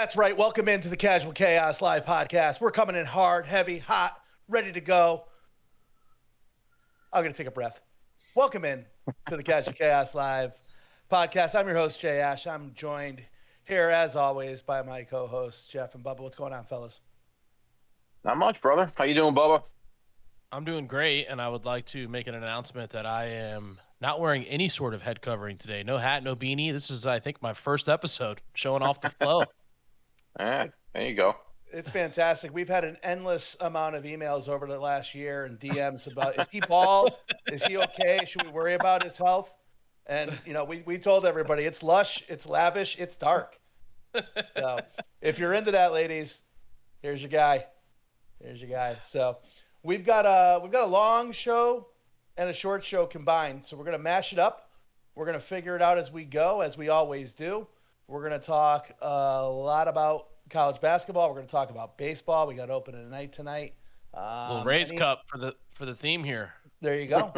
That's right. Welcome into the Casual Chaos Live podcast. We're coming in hard, heavy, hot, ready to go. I'm going to take a breath. Welcome in to the Casual Chaos Live podcast. I'm your host, Jay Ash. I'm joined here, as always, by my co-hosts, Jeff and Bubba. What's going on, fellas? Not much, brother. How you doing, Bubba? I'm doing great, and I would like to make an announcement that I am not wearing any sort of head covering today. No hat, no beanie. This is, I think, my first episode showing off the flow. There you go. It's fantastic. We've had an endless amount of emails over the last year and DMs about, is he bald? Is he okay? Should we worry about his health? And, we told everybody it's lush, it's lavish, it's dark. So if you're into that, ladies, here's your guy. So we've got a long show and a short show combined. So we're going to mash it up. We're going to figure it out as we go, as we always do. We're going to talk a lot about college basketball. We're going to talk about baseball. We got open at night tonight. Little Rays Cup for the theme here. There you go.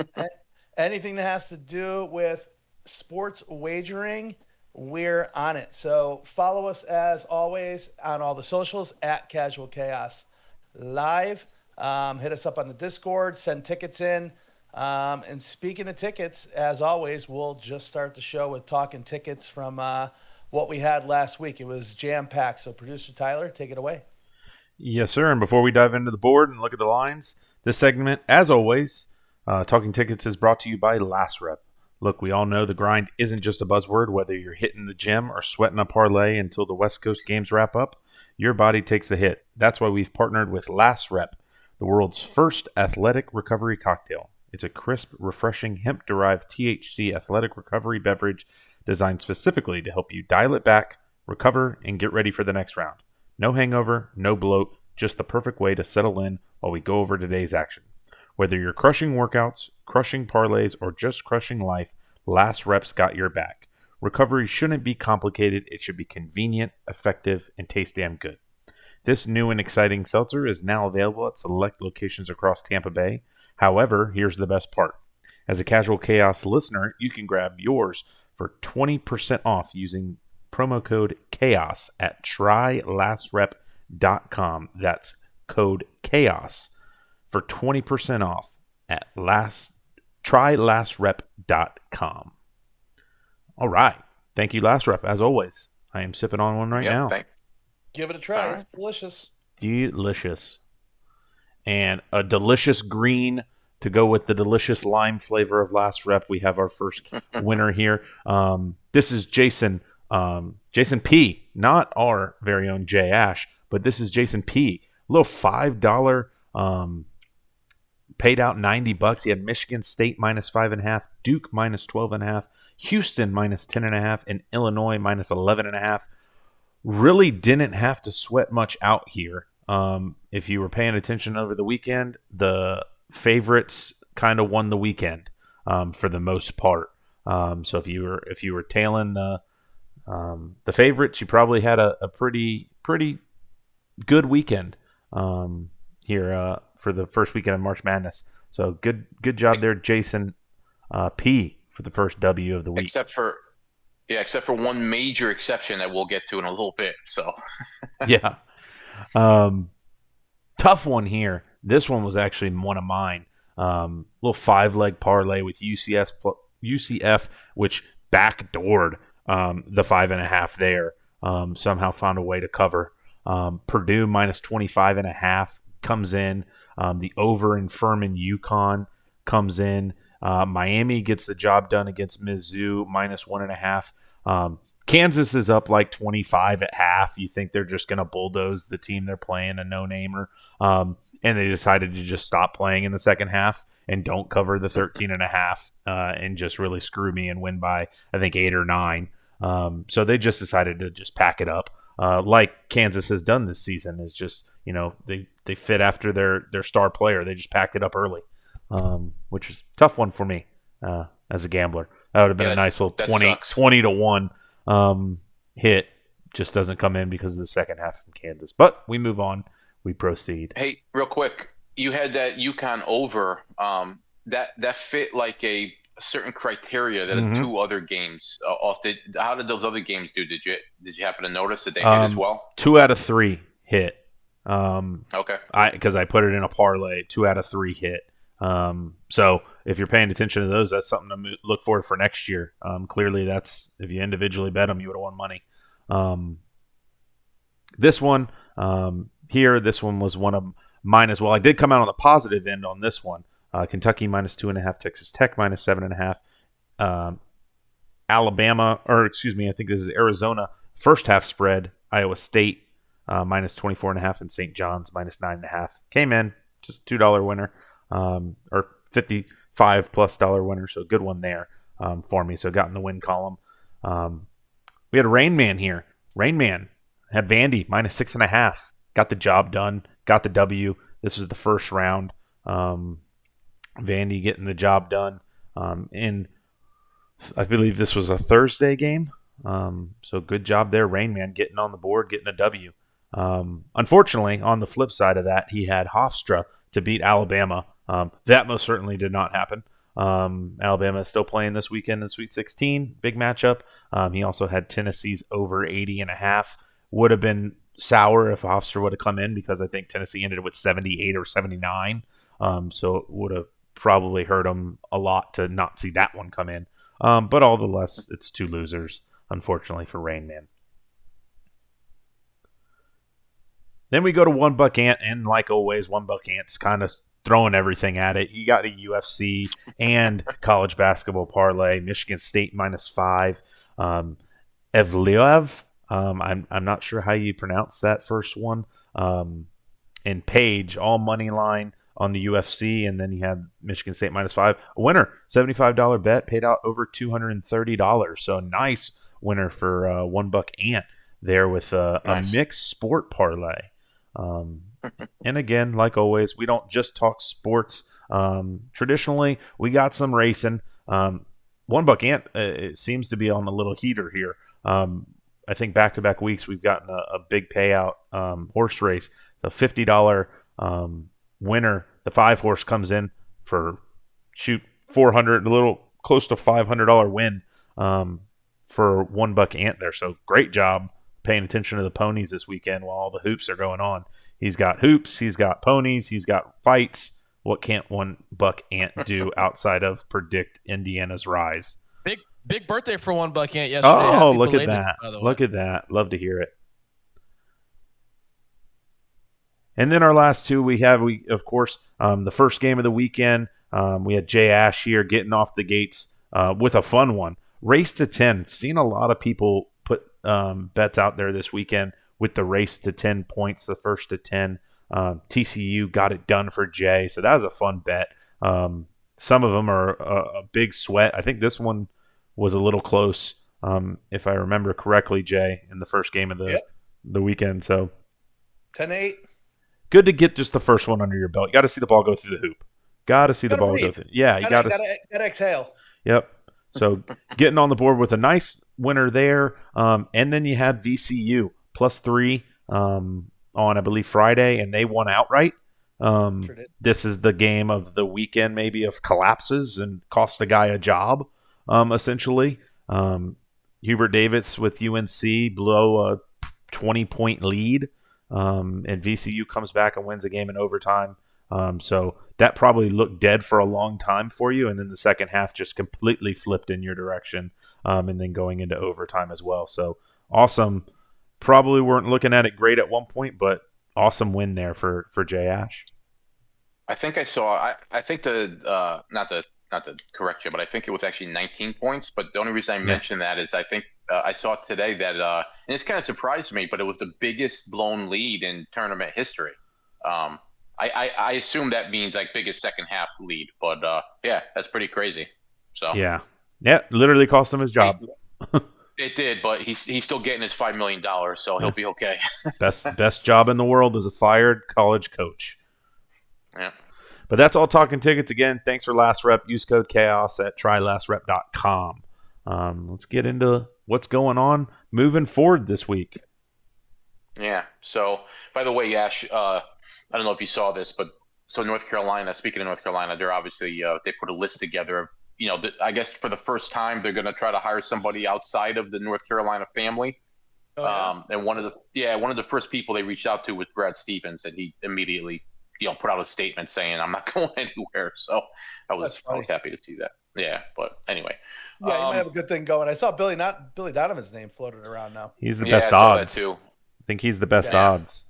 Anything that has to do with sports wagering, we're on it. So follow us as always on all the socials at Casual Chaos Live. Hit us up on the Discord. Send tickets in. And speaking of tickets, as always, we'll just start the show with talking tickets from what we had last week. It was jam-packed. So producer Tyler, take it away. Yes, sir. And before we dive into the board and look at the lines, this segment, as always, Talking Tickets is brought to you by Last Rep. Look, we all know the grind isn't just a buzzword. Whether you're hitting the gym or sweating a parlay until the West Coast games wrap up, your body takes the hit. That's why we've partnered with Last Rep, the world's first athletic recovery cocktail. It's a crisp, refreshing, hemp-derived THC athletic recovery beverage designed specifically to help you dial it back, recover, and get ready for the next round. No hangover, no bloat, just the perfect way to settle in while we go over today's action. Whether you're crushing workouts, crushing parlays, or just crushing life, Last Rep's got your back. Recovery shouldn't be complicated. It should be convenient, effective, and taste damn good. This new and exciting seltzer is now available at select locations across Tampa Bay. However, here's the best part. As a Casual Chaos listener, you can grab yours for 20% off using promo code CHAOS at trylastrep.com. That's code CHAOS for 20% off at trylastrep.com. All right. Thank you, Last Rep. As always, I am sipping on one right now. Give it a try. It's delicious. Delicious. And a delicious green to go with the delicious lime flavor of Last Rep. We have our first winner here. This is Jason P. Not our very own Jay Ash, but this is Jason P. A little $5 paid out $90. He had Michigan State minus 5.5, Duke minus 12.5, Houston minus 10.5, and Illinois minus 11.5. Really didn't have to sweat much out here. If you were paying attention over the weekend, the favorites kind of won the weekend for the most part. So if you were tailing the favorites, you probably had a pretty good weekend here for the first weekend of March Madness. So good job there, Jason P, for the first W of the week. Except for one major exception that we'll get to in a little bit. So yeah. Tough one here. This one was actually one of mine. Little 5-leg parlay with UCF, which backdoored the 5.5 there. Somehow found a way to cover. Purdue minus 25.5 comes in. The over in Furman, UConn comes in. Miami gets the job done against Mizzou minus 1.5. Kansas is up like 25 at half. You think they're just going to bulldoze the team they're playing, a no-namer. And they decided to just stop playing in the second half and don't cover the 13.5 and just really screw me and win by, I think, 8 or 9. So they just decided to just pack it up. Like Kansas has done this season, is just, they fit after their star player. They just packed it up early, which is a tough one for me as a gambler. That would have been a nice little 20 to 1 hit. Just doesn't come in because of the second half from Kansas. But we move on. We proceed. Hey, real quick, you had that UConn over. That fit like a certain criteria that Mhm. 2 other games off. How did those other games do? Did you happen to notice that they hit as well? 2 out of 3 hit. Okay. Because I put it in a parlay, 2 out of 3 hit. So if you're paying attention to those, that's something to look for next year. Clearly, that's if you individually bet them, you would have won money. This one this one was one of mine as well. I did come out on the positive end on this one. Kentucky -2.5, Texas Tech -7.5. Alabama, or excuse me, I think this is Arizona first half spread. Iowa State -24.5, and St. John's -9.5. Came in just $2 winner, or $55+ winner. So good one there for me. So got in the win column. We had a Rain Man here. Rain Man had Vandy -6.5. Got the job done. Got the W. This was the first round. Vandy getting the job done. In I believe this was a Thursday game. So good job there, Rain Man, getting on the board, getting a W. Unfortunately, on the flip side of that, he had Hofstra to beat Alabama. That most certainly did not happen. Alabama is still playing this weekend in Sweet 16, big matchup. He also had Tennessee's over 80.5. Would have been sour if Hofstra would have come in, because I think Tennessee ended with 78 or 79. So it would have probably hurt him a lot to not see that one come in. But all the less, it's 2 losers, unfortunately, for Rain Man. Then we go to One Buck Ant, and like always, One Buck Ant's kind of throwing everything at it. He got a UFC and college basketball parlay. Michigan State -5. Evliev, I'm not sure how you pronounce that first one. And Page, all money line on the UFC, and then you had Michigan State -5. A winner, $75 bet, paid out over $230. So a nice winner for One Buck Ant there with a mixed sport parlay. And again, like always, we don't just talk sports. Traditionally, we got some racing. One Buck Ant, it seems to be on a little heater here. I think back-to-back weeks we've gotten a big payout horse race. So $50 winner. The 5-horse comes in for $400, a little close to $500 win for One Buck Ant there. So great job paying attention to the ponies this weekend while all the hoops are going on. He's got hoops, he's got ponies, he's got fights. What can't One Buck Ant do outside of predict Indiana's rise? Big birthday for One Buck Ant yesterday. Oh, Happy look at belated, that. by the way. Look at that. Love to hear it. And then our last two we of course, the first game of the weekend, we had Jay Ash here getting off the gates with a fun one. Race to 10. Seen a lot of people put bets out there this weekend with the race to 10 points, the first to 10. TCU got it done for Jay. So that was a fun bet. Some of them are a big sweat. I think this one was a little close, if I remember correctly, Jay, in the first game of the weekend. So 10-8. Good to get just the first one under your belt. You got to see the ball go through the hoop. Got to see the ball breathe. go through. Yeah, you got to exhale. Yep. So getting on the board with a nice winner there. And then you had VCU +3 on, I believe, Friday, and they won outright. This is the game of the weekend, maybe, of collapses and cost the guy a job, essentially. Hubert Davis with UNC blow a 20-point lead. And VCU comes back and wins a game in overtime. So that probably looked dead for a long time for you, and then the second half just completely flipped in your direction, and then going into overtime as well. So awesome. Probably weren't looking at it great at one point, but awesome win there for Jay Ash. I think I saw. I think the not to correct you, but I think it was actually 19 points. But the only reason I mentioned that is I think I saw today that, and this kind of surprised me, but it was the biggest blown lead in tournament history. I assume that means like biggest second half lead, but yeah, that's pretty crazy. So yeah, literally cost him his job. It did, but he's still getting his $5 million, so he'll be okay. best job in the world as a fired college coach. Yeah. But that's all talking tickets. Again, thanks for Last Rep. Use code CHAOS at trylastrep.com. Let's get into what's going on moving forward this week. Yeah. So, by the way, Ash, I don't know if you saw this, but so North Carolina, speaking of North Carolina, they're obviously they put a list together of I guess for the first time they're going to try to hire somebody outside of the North Carolina family. Oh, yeah? And one of the first people they reached out to was Brad Stevens, and he immediately put out a statement saying I'm not going anywhere. So I That's was funny. happy to see that. Yeah, but anyway. Yeah, you might have a good thing going. I saw Billy Donovan's name floated around now. He's the Yeah, best I saw that odds. too. I think he's the best Yeah. odds.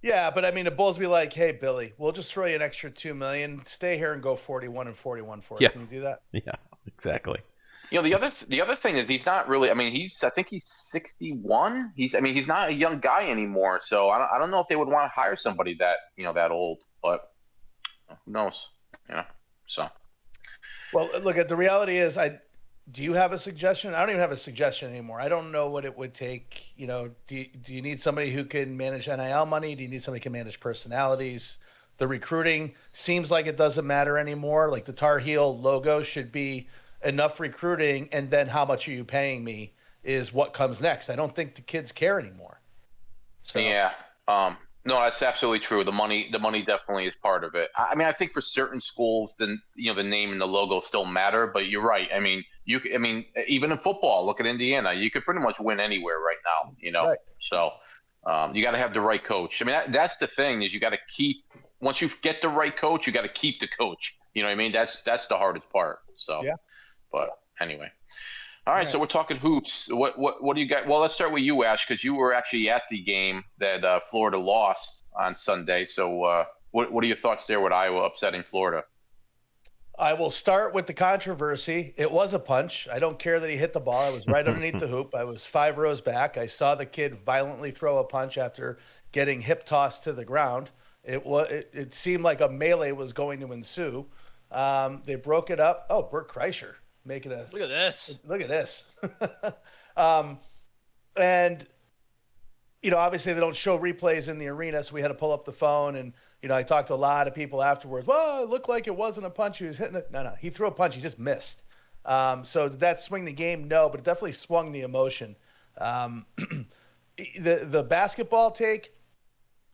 Yeah, but I mean, the Bulls be like, "Hey, Billy, we'll just throw you an extra $2 million. Stay here and go 41 and 41 for us. Yeah. Can you do that?" Yeah, exactly. The other thing is he's not really. I mean, I think he's 61. He's not a young guy anymore. So I don't know if they would want to hire somebody that old. But who knows? So. Well, look, the reality is, do you have a suggestion? I don't even have a suggestion anymore. I don't know what it would take. Do you need somebody who can manage NIL money? Do you need somebody who can manage personalities? The recruiting seems like it doesn't matter anymore. Like the Tar Heel logo should be enough recruiting, and then how much are you paying me is what comes next. I don't think the kids care anymore. So Yeah. No, that's absolutely true. The money definitely is part of it. I mean, I think for certain schools, the name and the logo still matter. But you're right. I mean, even in football, look at Indiana. You could pretty much win anywhere right now. Right. So you got to have the right coach. I mean, that's the thing is you got to keep. Once you get the right coach, you got to keep the coach. You know what I mean? That's the hardest part. So Yeah. But anyway. All right, so we're talking hoops. What do you got? Well, let's start with you, Ash, because you were actually at the game that Florida lost on Sunday. So, what are your thoughts there with Iowa upsetting Florida? I will start with the controversy. It was a punch. I don't care that he hit the ball. I was right underneath the hoop. I was 5 rows back. I saw the kid violently throw a punch after getting hip tossed to the ground. It seemed like a melee was going to ensue. They broke it up. Oh, Bert Kreischer making a Look at this. look at this. And obviously they don't show replays in the arena, so we had to pull up the phone. And I talked to a lot of people afterwards. Well, it looked like it wasn't a punch. He was hitting it. No, he threw a punch. He just missed. So did that swing the game? No, but it definitely swung the emotion. The basketball take.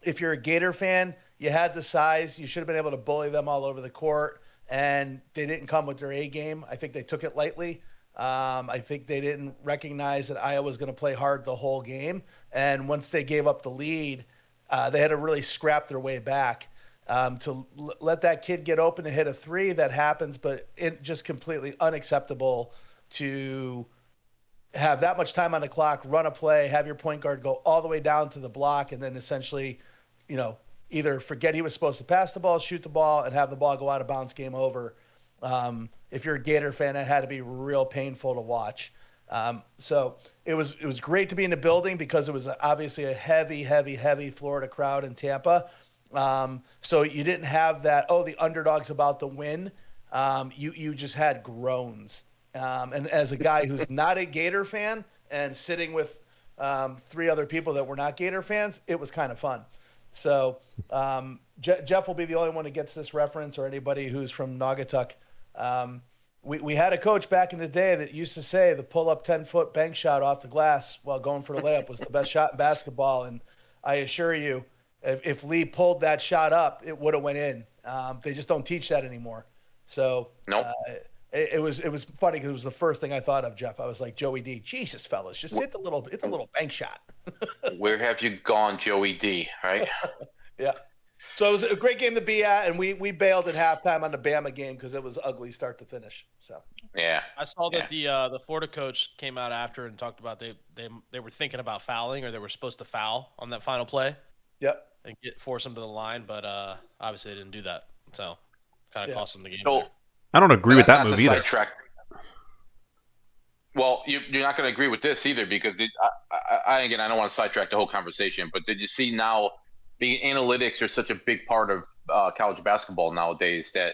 If you're a Gator fan, you had the size. You should have been able to bully them all over the court. And they didn't come with their A game. I think they took it lightly. I think they didn't recognize that Iowa was going to play hard the whole game. And once they gave up the lead, they had to really scrap their way back. Let that kid get open and hit a three, that happens, but it just completely unacceptable to have that much time on the clock, run a play, have your point guard go all the way down to the block, and then essentially, either forget he was supposed to pass the ball, shoot the ball, and have the ball go out of bounds, game over. If you're a Gator fan, it had to be real painful to watch. So it was great to be in the building because it was obviously a heavy Florida crowd in Tampa. So you didn't have that, the underdog's about to win. You just had groans. And as a guy who's not a Gator fan and sitting with 3 other people that were not Gator fans, it was kind of fun. So Jeff will be the only one who gets this reference, or anybody who's from Naugatuck. We had a coach back in the day that used to say the pull-up 10-foot bank shot off the glass while going for the layup was the best shot in basketball. And I assure you, if Lee pulled that shot up, it would have went in. They just don't teach that anymore. So Nope. It was funny because it was the first thing I thought of, Jeff. I was like, Joey D, Jesus, fellas, just hit the little bank shot. Where have you gone, Joey D? Right? Yeah. So it was a great game to be at, and we bailed at halftime on the Bama game because it was ugly start to finish. So Yeah. I saw that the Florida coach came out after and talked about they were thinking about fouling, or they were supposed to foul on that final play. Yep. And force them to the line, but obviously they didn't do that. So kind of cost them the game. So, there. I don't agree with that move either. Sidetrack. Well, you're not going to agree with this either because I don't want to sidetrack the whole conversation, but did you see now the analytics are such a big part of college basketball nowadays that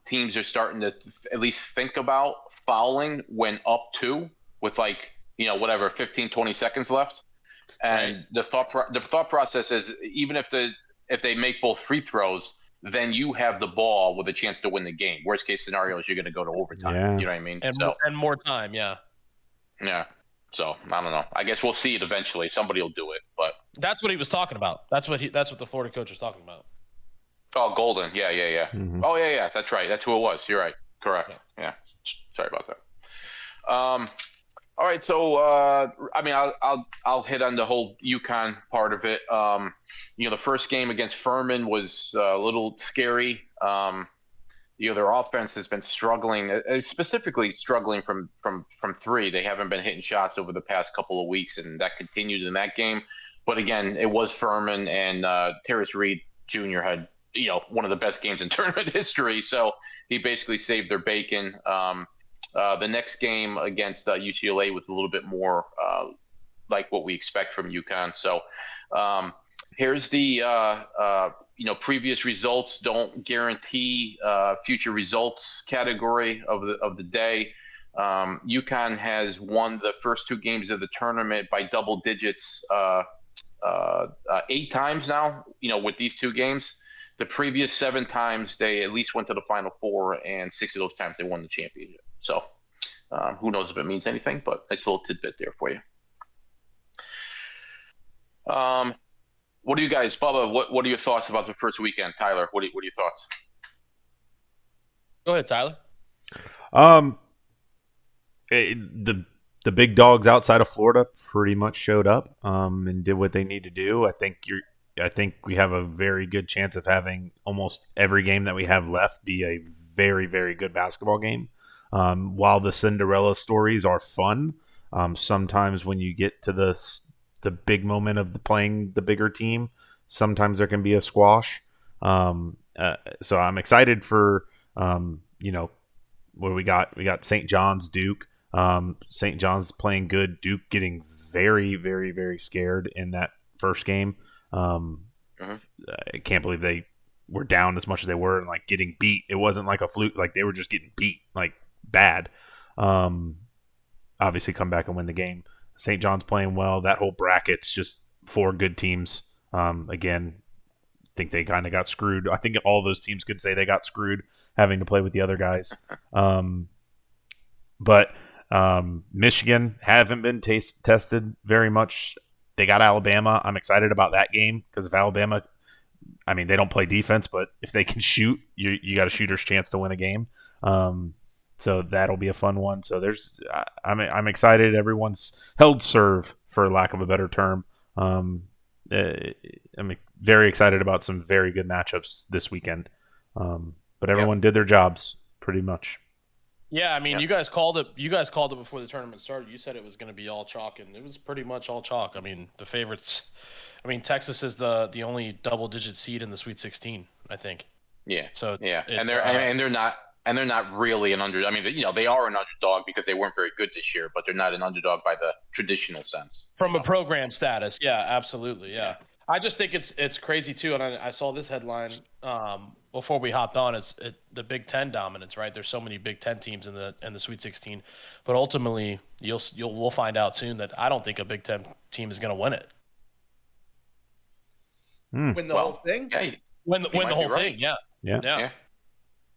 teams are starting to at least think about fouling when up 2 with 15, 20 seconds left. And the thought process is even if they make both free throws, then you have the ball with a chance to win the game. Worst case scenario is you're going to go to overtime. Yeah. You know what I mean? And more time, yeah. Yeah. So I don't know. I guess we'll see it eventually. Somebody will do it, but that's what he was talking about. That's what the Florida coach was talking about. Oh, Golden. Yeah. Mm-hmm. Oh, yeah. That's right. That's who it was. You're right. Correct. Yeah. Sorry about that. All right. So, I mean, I'll hit on the whole UConn part of it. The first game against Furman was a little scary. Their offense has been struggling, specifically struggling from three. They haven't been hitting shots over the past couple of weeks, and that continued in that game. But again, it was Furman, and Terrace Reed Jr. had one of the best games in tournament history. So he basically saved their bacon. The next game against UCLA was a little bit more like what we expect from UConn. So here's the previous results don't guarantee future results category of the day. UConn has won the first two games of the tournament by double digits 8 times now. With these two games, the previous 7 times they at least went to the Final Four, and 6 of those times they won the championship. So who knows if it means anything, but nice little tidbit there for you. What do you guys, Bubba? What are your thoughts about the first weekend, Tyler? What are your thoughts? Go ahead, Tyler. The big dogs outside of Florida pretty much showed up and did what they need to do. I think we have a very good chance of having almost every game that we have left be a very, very good basketball game. While the Cinderella stories are fun, sometimes when you get to the big moment of playing the bigger team, sometimes there can be a squash. So I'm excited for what we got. We got St. John's, Duke. St. John's playing good. Duke getting very, very, very scared in that first game. I can't believe they were down as much as they were and getting beat. It wasn't like a fluke; they were just getting beat bad. Obviously, come back and win the game. St. John's playing well. That whole bracket's just 4 good teams. Again, I think they kind of got screwed. I think all those teams could say they got screwed having to play with the other guys. But Michigan haven't been tested very much. They got Alabama. I'm excited about that game because if Alabama, they don't play defense, but if they can shoot, you got a shooter's chance to win a game. So that'll be a fun one. So I'm excited. Everyone's held serve, for lack of a better term. I'm very excited about some very good matchups this weekend. But everyone did their jobs pretty much. Yeah, you guys called it. You guys called it before the tournament started. You said it was going to be all chalk, and it was pretty much all chalk. The favorites. Texas is the only double-digit seed in the Sweet 16, I think. Yeah. So and they're not really an under. They are an underdog because they weren't very good this year, but they're not an underdog by the traditional sense. From a program status, yeah, absolutely, yeah. I just think it's crazy too, and I saw this headline before we hopped on. It's the Big Ten dominance, right? There's so many Big Ten teams in the Sweet 16, but ultimately we'll find out soon that I don't think a Big Ten team is going to win it. Win the whole thing? Yeah, win the whole thing. Yeah.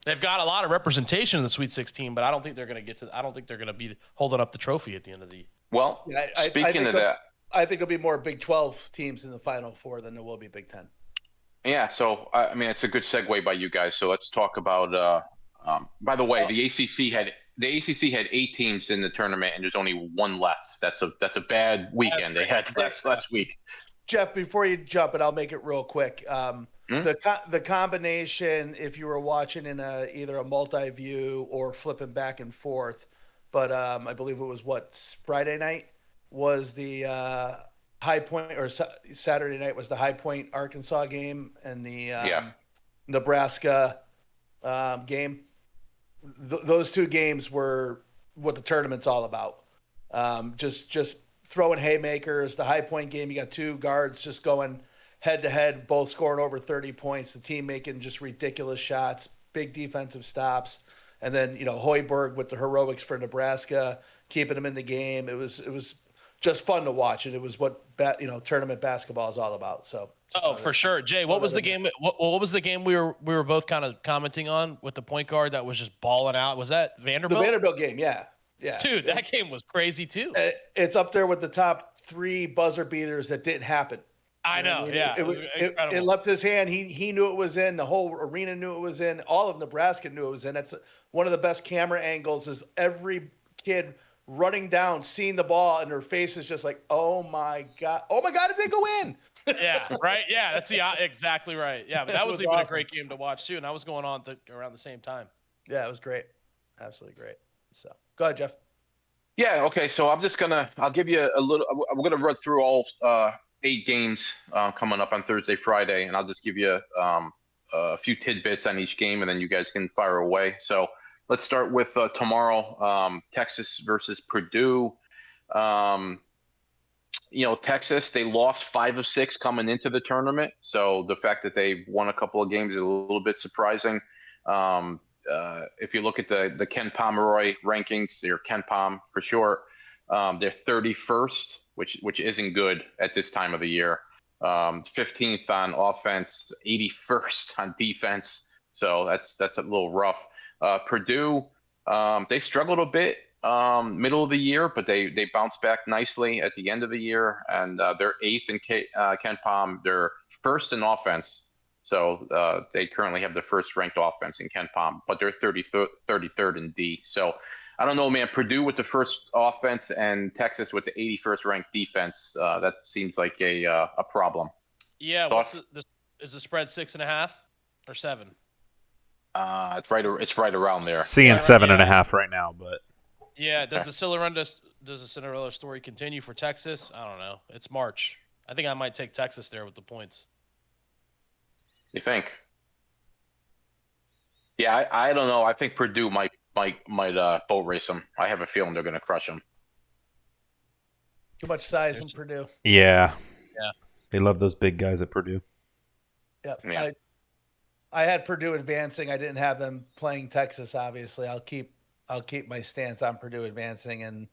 They've got a lot of representation in the Sweet 16, but I don't think they're going to I don't think they're going to be holding up the trophy at the end of the. Well, speaking of that, I think there'll be more Big 12 teams in the Final Four than there will be Big 10. Yeah, so it's a good segue by you guys. So let's talk about. By the way, the ACC had 8 teams in the tournament, and there's only 1 left. That's a bad weekend they had last week. Jeff, before you jump, and I'll make it real quick. The combination, if you were watching in either a multi-view or flipping back and forth, but I believe it was Friday night was the High Point, or Saturday night was the High Point Arkansas game, and the Nebraska game. Those 2 games were what the tournament's all about. Just throwing haymakers. The High Point game, you got 2 guards just going head to head, both scoring over 30 points. The team making just ridiculous shots, big defensive stops, and then Hoiberg with the heroics for Nebraska, keeping them in the game. It was just fun to watch, and it was what tournament basketball is all about. So. For sure, Jay. What was the game? What was the game we were both kind of commenting on with the point guard that was just balling out? Was that Vanderbilt? The Vanderbilt game, yeah. Dude, that game was crazy too. It's up there with the top 3 buzzer beaters that didn't happen. I You know what know. I mean? Yeah, It, it was it incredible. left his hand. He knew it was in. The whole arena knew it was in. All of Nebraska knew it was in. That's one of the best camera angles. Is every kid running down, seeing the ball, and their face is just like, "Oh my god! Oh my god! Did they go in?" Yeah, right. Yeah, that's exactly right. Yeah, but that It was was even a awesome. great game to watch too, and I was going on around the same time. Yeah, it was great. Absolutely great. So go ahead, Jeff. Yeah. Okay. So I'll give you a little. I'm gonna run through all 8 games coming up on Thursday, Friday, and I'll just give you a few tidbits on each game, and then you guys can fire away. So let's start with tomorrow. Texas versus Purdue. Um, Texas, they lost 5 of 6 coming into the tournament. So the fact that they won a couple of games is a little bit surprising. If you look at the Ken Pomeroy rankings, they're Ken Pom for short. They're 31st, which isn't good at this time of the year. 15th on offense, 81st on defense. So that's a little rough. Purdue, they struggled a bit middle of the year, but they bounced back nicely at the end of the year, and they're 8th in Ken Pom. They're first in offense, so they currently have the first ranked offense in Ken Pom, but they're 33rd in D. So I don't know, man. Purdue with the first offense and Texas with the 81st ranked defense. That seems like a problem. Yeah, Thoughts? Is the spread 6.5 or 7? It's right around there. Seeing Yeah, 7.5 right now, but Yeah, does the Cinderella story continue for Texas? I don't know. It's March. I think I might take Texas there with the points. You think? Yeah, I don't know. I think Purdue might boat race them. I have a feeling they're going to crush them. Too much size in Purdue. yeah, Yeah. they love those big guys at Purdue. Yep. Yeah. I had Purdue advancing. I didn't have them playing Texas. Obviously, I'll keep my stance on Purdue advancing, and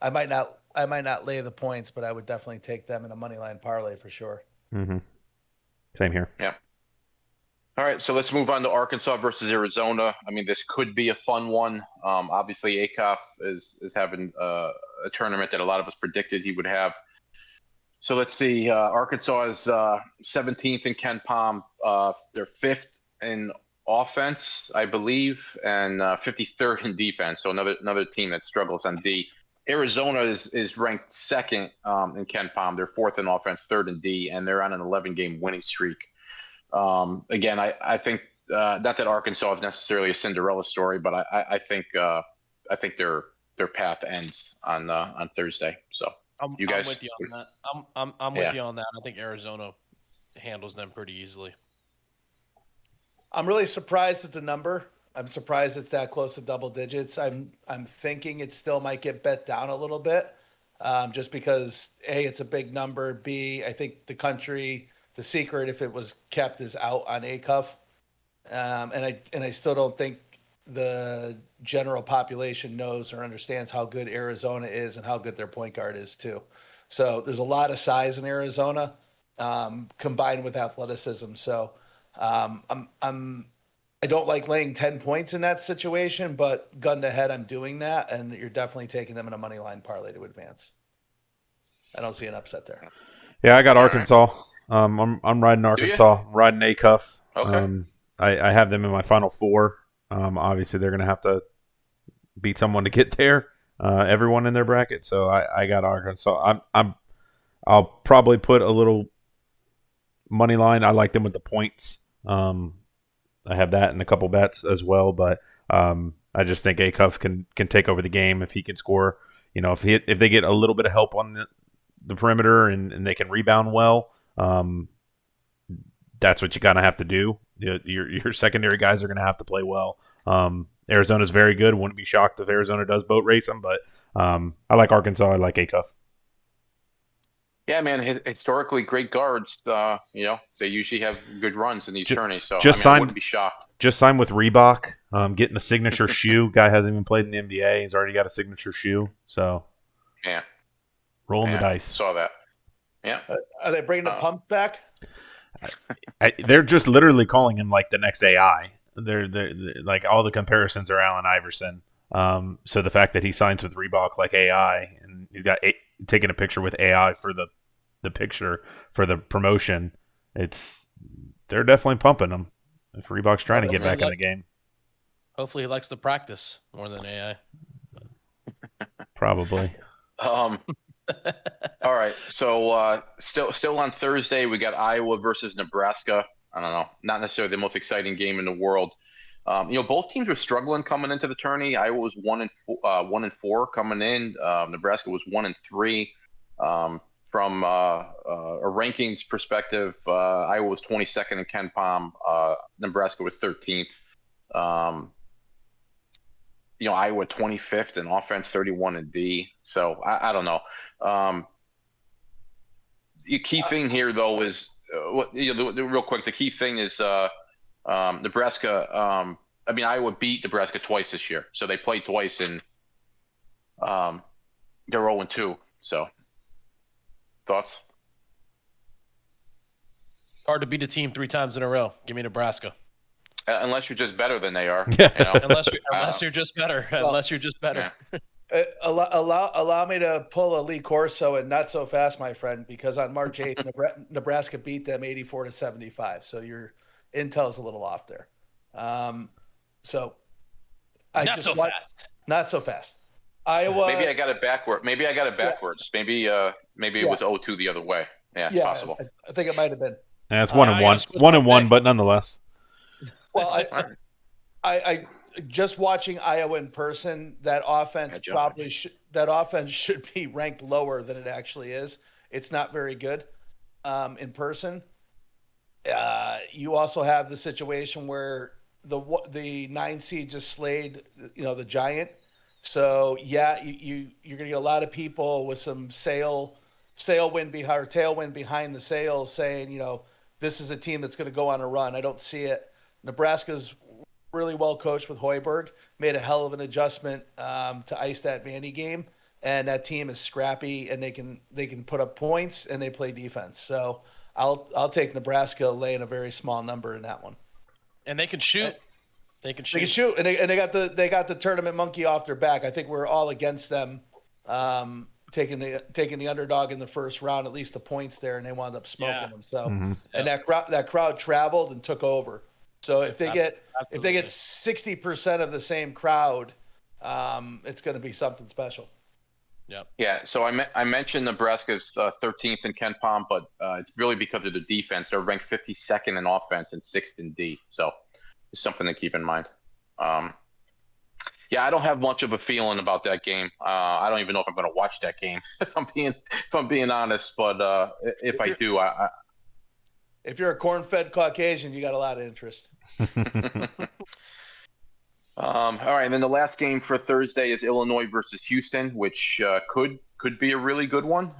I might not lay the points, but I would definitely take them in a money line parlay for sure. Mm-hmm. Same here. Yeah. All right, so let's move on to Arkansas versus Arizona. I mean, this could be a fun one. Obviously, Akoff is having a tournament that a lot of us predicted he would have. So let's see. Arkansas is 17th in Ken Pom. They're 5th in offense, I believe, and 53rd in defense. So another team that struggles on D. Arizona is ranked 2nd in Ken Pom. They're 4th in offense, 3rd in D, and they're on an 11-game winning streak. Again, I think not that Arkansas is necessarily a Cinderella story, but I think their path ends on Thursday. So you guys, I'm with you on that. I'm with you on that. I think Arizona handles them pretty easily. I'm really surprised at the number. I'm surprised it's that close to double digits. I'm thinking it still might get bet down a little bit, just because A, it's a big number. B, I think the secret, if it was kept, is out on Acuff. And I still don't think the general population knows or understands how good Arizona is and how good their point guard is too. So there's a lot of size in Arizona, combined with athleticism. So I don't like laying 10 points in that situation, but gun to head, I'm doing that, and you're definitely taking them in a money line parlay to advance. I don't see an upset there. Yeah, I got All Arkansas. I'm riding Arkansas. I'm riding Acuff. Okay. I have them in my final 4. Obviously, they're going to have to beat someone to get there. Everyone in their bracket, so I got Arkansas. I'll probably put a little money line. I like them with the points. I have that in a couple bets as well, but I just think Acuff can take over the game if he can score. If they get a little bit of help on the perimeter and they can rebound well, that's what you kind of have to do. Your secondary guys are going to have to play well. Arizona's very good. Wouldn't be shocked if Arizona does boat race them, but I like Arkansas. I like Acuff. Yeah, man. Historically, great guards. They usually have good runs in these tourneys. So I wouldn't be shocked. Just signed with Reebok. Getting a signature shoe. Guy hasn't even played in the NBA. He's already got a signature shoe. So yeah, rolling the dice. Saw that. Yeah. Are they bringing the pump back? They're just literally calling him like the next AI. They're like all the comparisons are Allen Iverson. So the fact that he signs with Reebok like AI and he's got taking a picture with AI for the the picture for the promotion, they're definitely pumping them. If Reebok's trying to get back in the game, hopefully he likes the practice more than AI. probably. All right. So still on Thursday, we got Iowa versus Nebraska. I don't know, not necessarily the most exciting game in the world. Both teams were struggling coming into the tourney. Iowa was 1-4 coming in. Nebraska was 1-3. From a rankings perspective, Iowa was 22nd in Ken Palm. Nebraska was 13th. Iowa 25th in offense, 31 in D. So I don't know. The key thing here, though, is real quick. The key thing is Nebraska. Iowa beat Nebraska twice this year, so they played twice, and they're 0-2. So, thoughts? Hard to beat a team 3 times in a row. Give me Nebraska. Unless you're just better than they are. Unless you're just better. Unless you're just better. Yeah. Allow me to pull a Lee Corso and not so fast, my friend, because on March 8th, Nebraska beat them 84-75. So your intel's a little off there. So not so fast. Not so fast. Iowa. Maybe I got it backward. Maybe I got it backwards. Yeah. Maybe it was 0-2 the other way. Yeah, it's possible. I think it might have been. Yeah, it's 1-1. 1-1, but nonetheless. Well, I just watching Iowa in person, that offense should be ranked lower than it actually is. It's not very good in person. You also have the situation where the 9 seed just slayed, the Giant. So you're gonna get a lot of people with some tailwind behind the sails saying, this is a team that's going to go on a run. I don't see it. Nebraska's really well coached with Hoiberg, made a hell of an adjustment to ice that Vandy game, and that team is scrappy and they can put up points and they play defense. So I'll take Nebraska laying a very small number in that one. And they can shoot. They can shoot, and they got the tournament monkey off their back. I think we're all against them taking the underdog in the first round, at least the points there, and they wound up smoking them. So, and that crowd traveled and took over. So if they get 60% of the same crowd, it's going to be something special. Yep. Yeah. So I mentioned Nebraska's 13th in Ken Palm, but it's really because of the defense. They're ranked 52nd in offense and 6th in D. So it's something to keep in mind. Yeah, I don't have much of a feeling about that game. I don't even know if I'm going to watch that game, if I'm being honest. But if I do, if you're a corn-fed Caucasian, you got a lot of interest. All right, and then the last game for Thursday is Illinois versus Houston, which could be a really good one.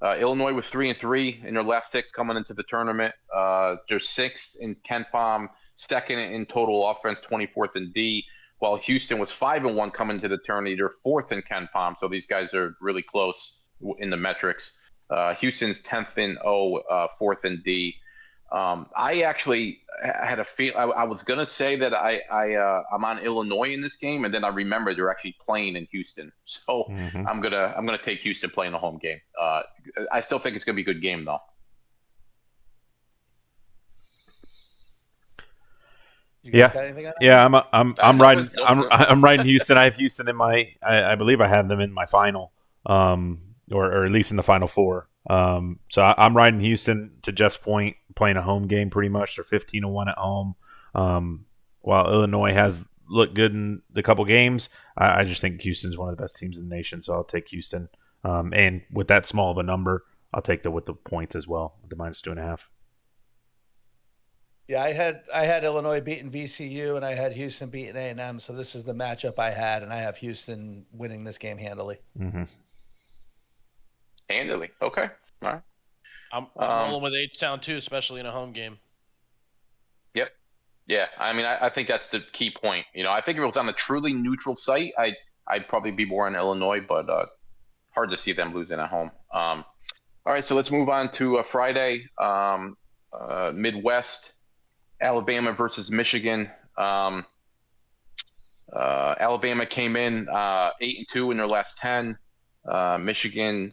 Illinois was 3-3 in their last 6 coming into the tournament. They're 6th in Ken Palm, 2nd in total offense, 24th in D. While Houston was 5-1 coming into the tourney, they're 4th in Ken Palm. So these guys are really close in the metrics. Houston's 10th in O, 4th in D. I actually had a feel. I was gonna say that I'm on Illinois in this game, and then I remembered they're actually playing in Houston. So I'm gonna take Houston playing a home game. I still think it's gonna be a good game though. Got anything on that? Yeah. I'm riding Houston. I have Houston in my. I believe I have them in my final, or at least in the final 4. So I'm riding Houston to Jeff's point, playing a home game pretty much. They're 15-1 at home. While Illinois has looked good in the couple games, I just think Houston's one of the best teams in the nation. So I'll take Houston. And with that small of a number, I'll take with the points as well, the -2.5. Yeah, I had Illinois beating VCU, and I had Houston beating A&M. So this is the matchup I had, and I have Houston winning this game handily. Mm-hmm. Handily, okay, all right. I'm rolling with H-Town too, especially in a home game. Yep. Yeah, I think that's the key point. I think if it was on a truly neutral site, I'd probably be more in Illinois, but hard to see them losing at home. All right, so let's move on to Friday, Midwest, Alabama versus Michigan. Alabama came in 8-2 in their last 10. Michigan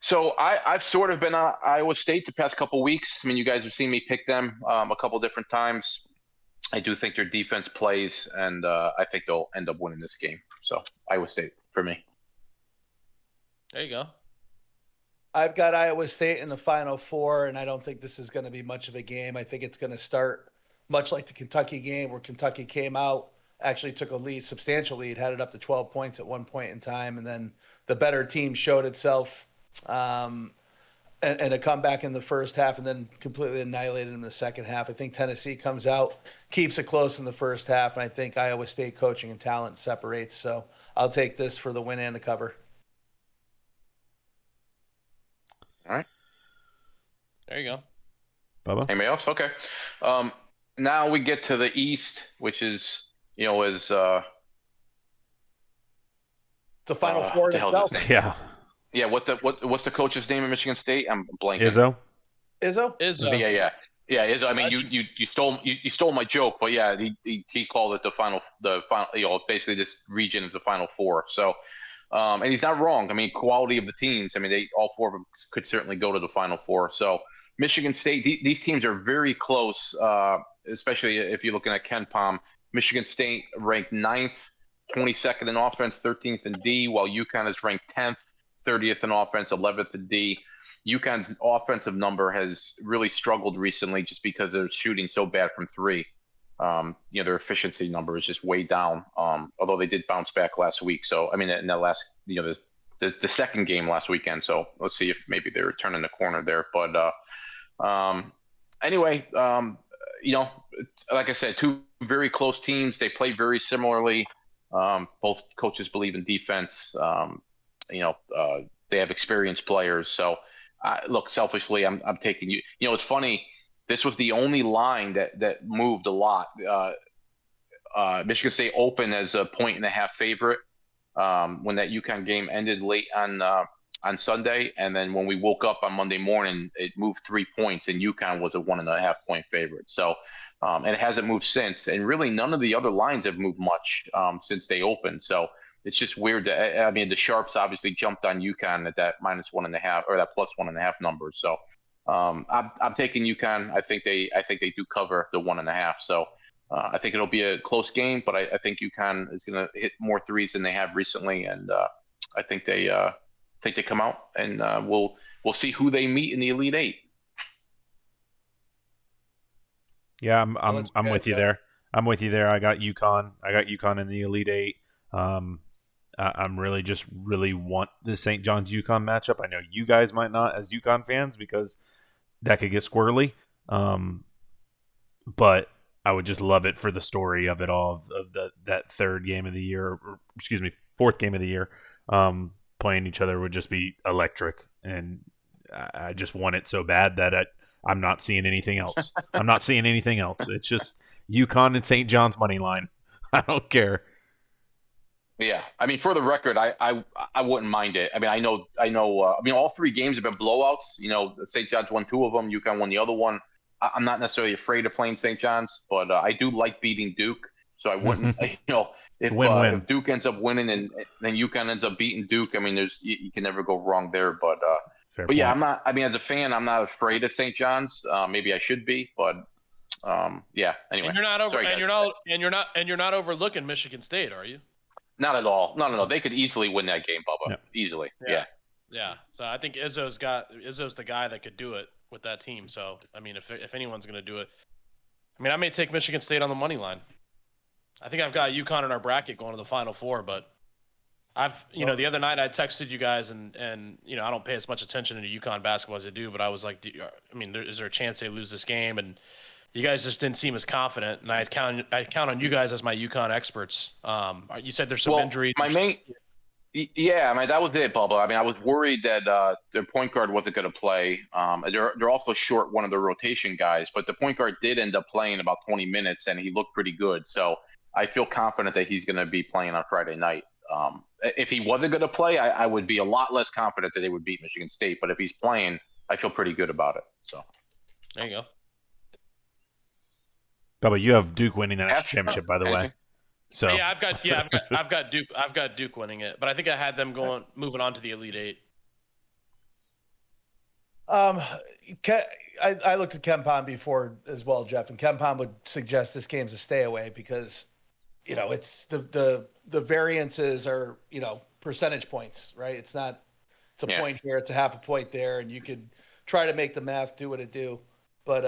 So I've sort of been on Iowa State the past couple weeks. I mean, you guys have seen me pick them a couple different times. I do think their defense plays, and I think they'll end up winning this game. So Iowa State for me. There you go. I've got Iowa State in the Final Four, and I don't think this is going to be much of a game. I think it's going to start much like the Kentucky game, where Kentucky came out, actually took a lead, substantial lead, had it up to 12 points at one point in time, and then the better team showed itself, and a comeback in the first half, and then completely annihilated in the second half. I think Tennessee comes out, keeps it close in the first half, and I think Iowa State coaching and talent separates. So I'll take this for the win and the cover. All right. There you go. Bubba? Anybody else? Okay. Now we get to the East, which is, It's a Final Four in the hell is itself. his name? Yeah. Yeah. What's the coach's name in Michigan State? I'm blanking. Izzo? Izzo. Yeah. Izzo. I mean, you stole my joke, but yeah, he called it the final, basically this region is the Final Four. So, and he's not wrong. I mean, quality of the teams. I mean, all four of them could certainly go to the Final Four. So, Michigan State, these teams are very close, especially if you're looking at Ken Palm. Michigan State ranked 9th, 22nd in offense, 13th in D, while UConn is ranked 10th, 30th in offense, 11th in D. UConn's offensive number has really struggled recently just because they're shooting so bad from three. Their efficiency number is just way down. Although they did bounce back last week. So, I mean, in that last, the second game last weekend. So let's see if maybe they're turning the corner there. But anyway, like I said, two very close teams. They play very similarly. Both coaches believe in defense. They have experienced players. So, look, selfishly, I'm taking you. It's funny. This was the only line that moved a lot. Michigan State opened as a 1.5 favorite when that UConn game ended late on Sunday, and then when we woke up on Monday morning, it moved 3 points, and UConn was a 1.5 point favorite. So, and it hasn't moved since. And really, none of the other lines have moved much since they opened. So it's just weird. I mean, the sharps obviously jumped on UConn at that -1.5 or that +1.5 number. So I'm taking UConn. I think they do cover the 1.5. So I think it'll be a close game, but I think UConn is going to hit more threes than they have recently, and I think they come out, and we'll see who they meet in the Elite Eight. Yeah, I'm with you there. I'm with you there. I got UConn. In the Elite Eight. I'm really want the St. John's UConn matchup. I know you guys might not as UConn fans because that could get squirrely. But I would just love it for the story of it all, of that third game of the year, or excuse me, fourth game of the year. Playing each other would just be electric, and I just want it so bad that I'm not seeing anything else. It's just UConn and St. John's money line. I don't care. Yeah, I mean, for the record, I wouldn't mind it. I mean, I know. I mean, all three games have been blowouts. St. John's won 2 of them. UConn won the other one. I'm not necessarily afraid of playing St. John's, but I do like beating Duke. So I wouldn't, if Duke ends up winning and then UConn ends up beating Duke, I mean, you can never go wrong there. But yeah, I'm not. I mean, as a fan, I'm not afraid of St. John's. Maybe I should be, but yeah. Anyway, and you're not over, and you're not overlooking Michigan State, are you? Not at all. No. They could easily win that game, Bubba. Yeah. Easily. Yeah. So I think Izzo's the guy that could do it with that team. So I mean, if anyone's going to do it, I mean, I may take Michigan State on the money line. I think I've got UConn in our bracket going to the Final Four, but the other night I texted you guys, and I don't pay as much attention to UConn basketball as I do, but I was like, is there a chance they lose this game? And you guys just didn't seem as confident, and I count on you guys as my UConn experts. You said there's some injuries. Yeah, I mean, that was it, Bubba. I mean, I was worried that their point guard wasn't going to play. They're also short one of their rotation guys, but the point guard did end up playing about 20 minutes, and he looked pretty good. So I feel confident that he's going to be playing on Friday night. If he wasn't going to play, I would be a lot less confident that they would beat Michigan State. But if he's playing, I feel pretty good about it. So there you go. Bubba, you have Duke winning that championship, by the way. So yeah, I've got Duke winning it, but I think I had them moving on to the Elite Eight. Um, I looked at Kempom before as well, Jeff, and Kempom would suggest this game's a stay away because it's the variances are percentage points, right? It's a Yeah. point here, it's a half a point there, and you could try to make the math do what it do, but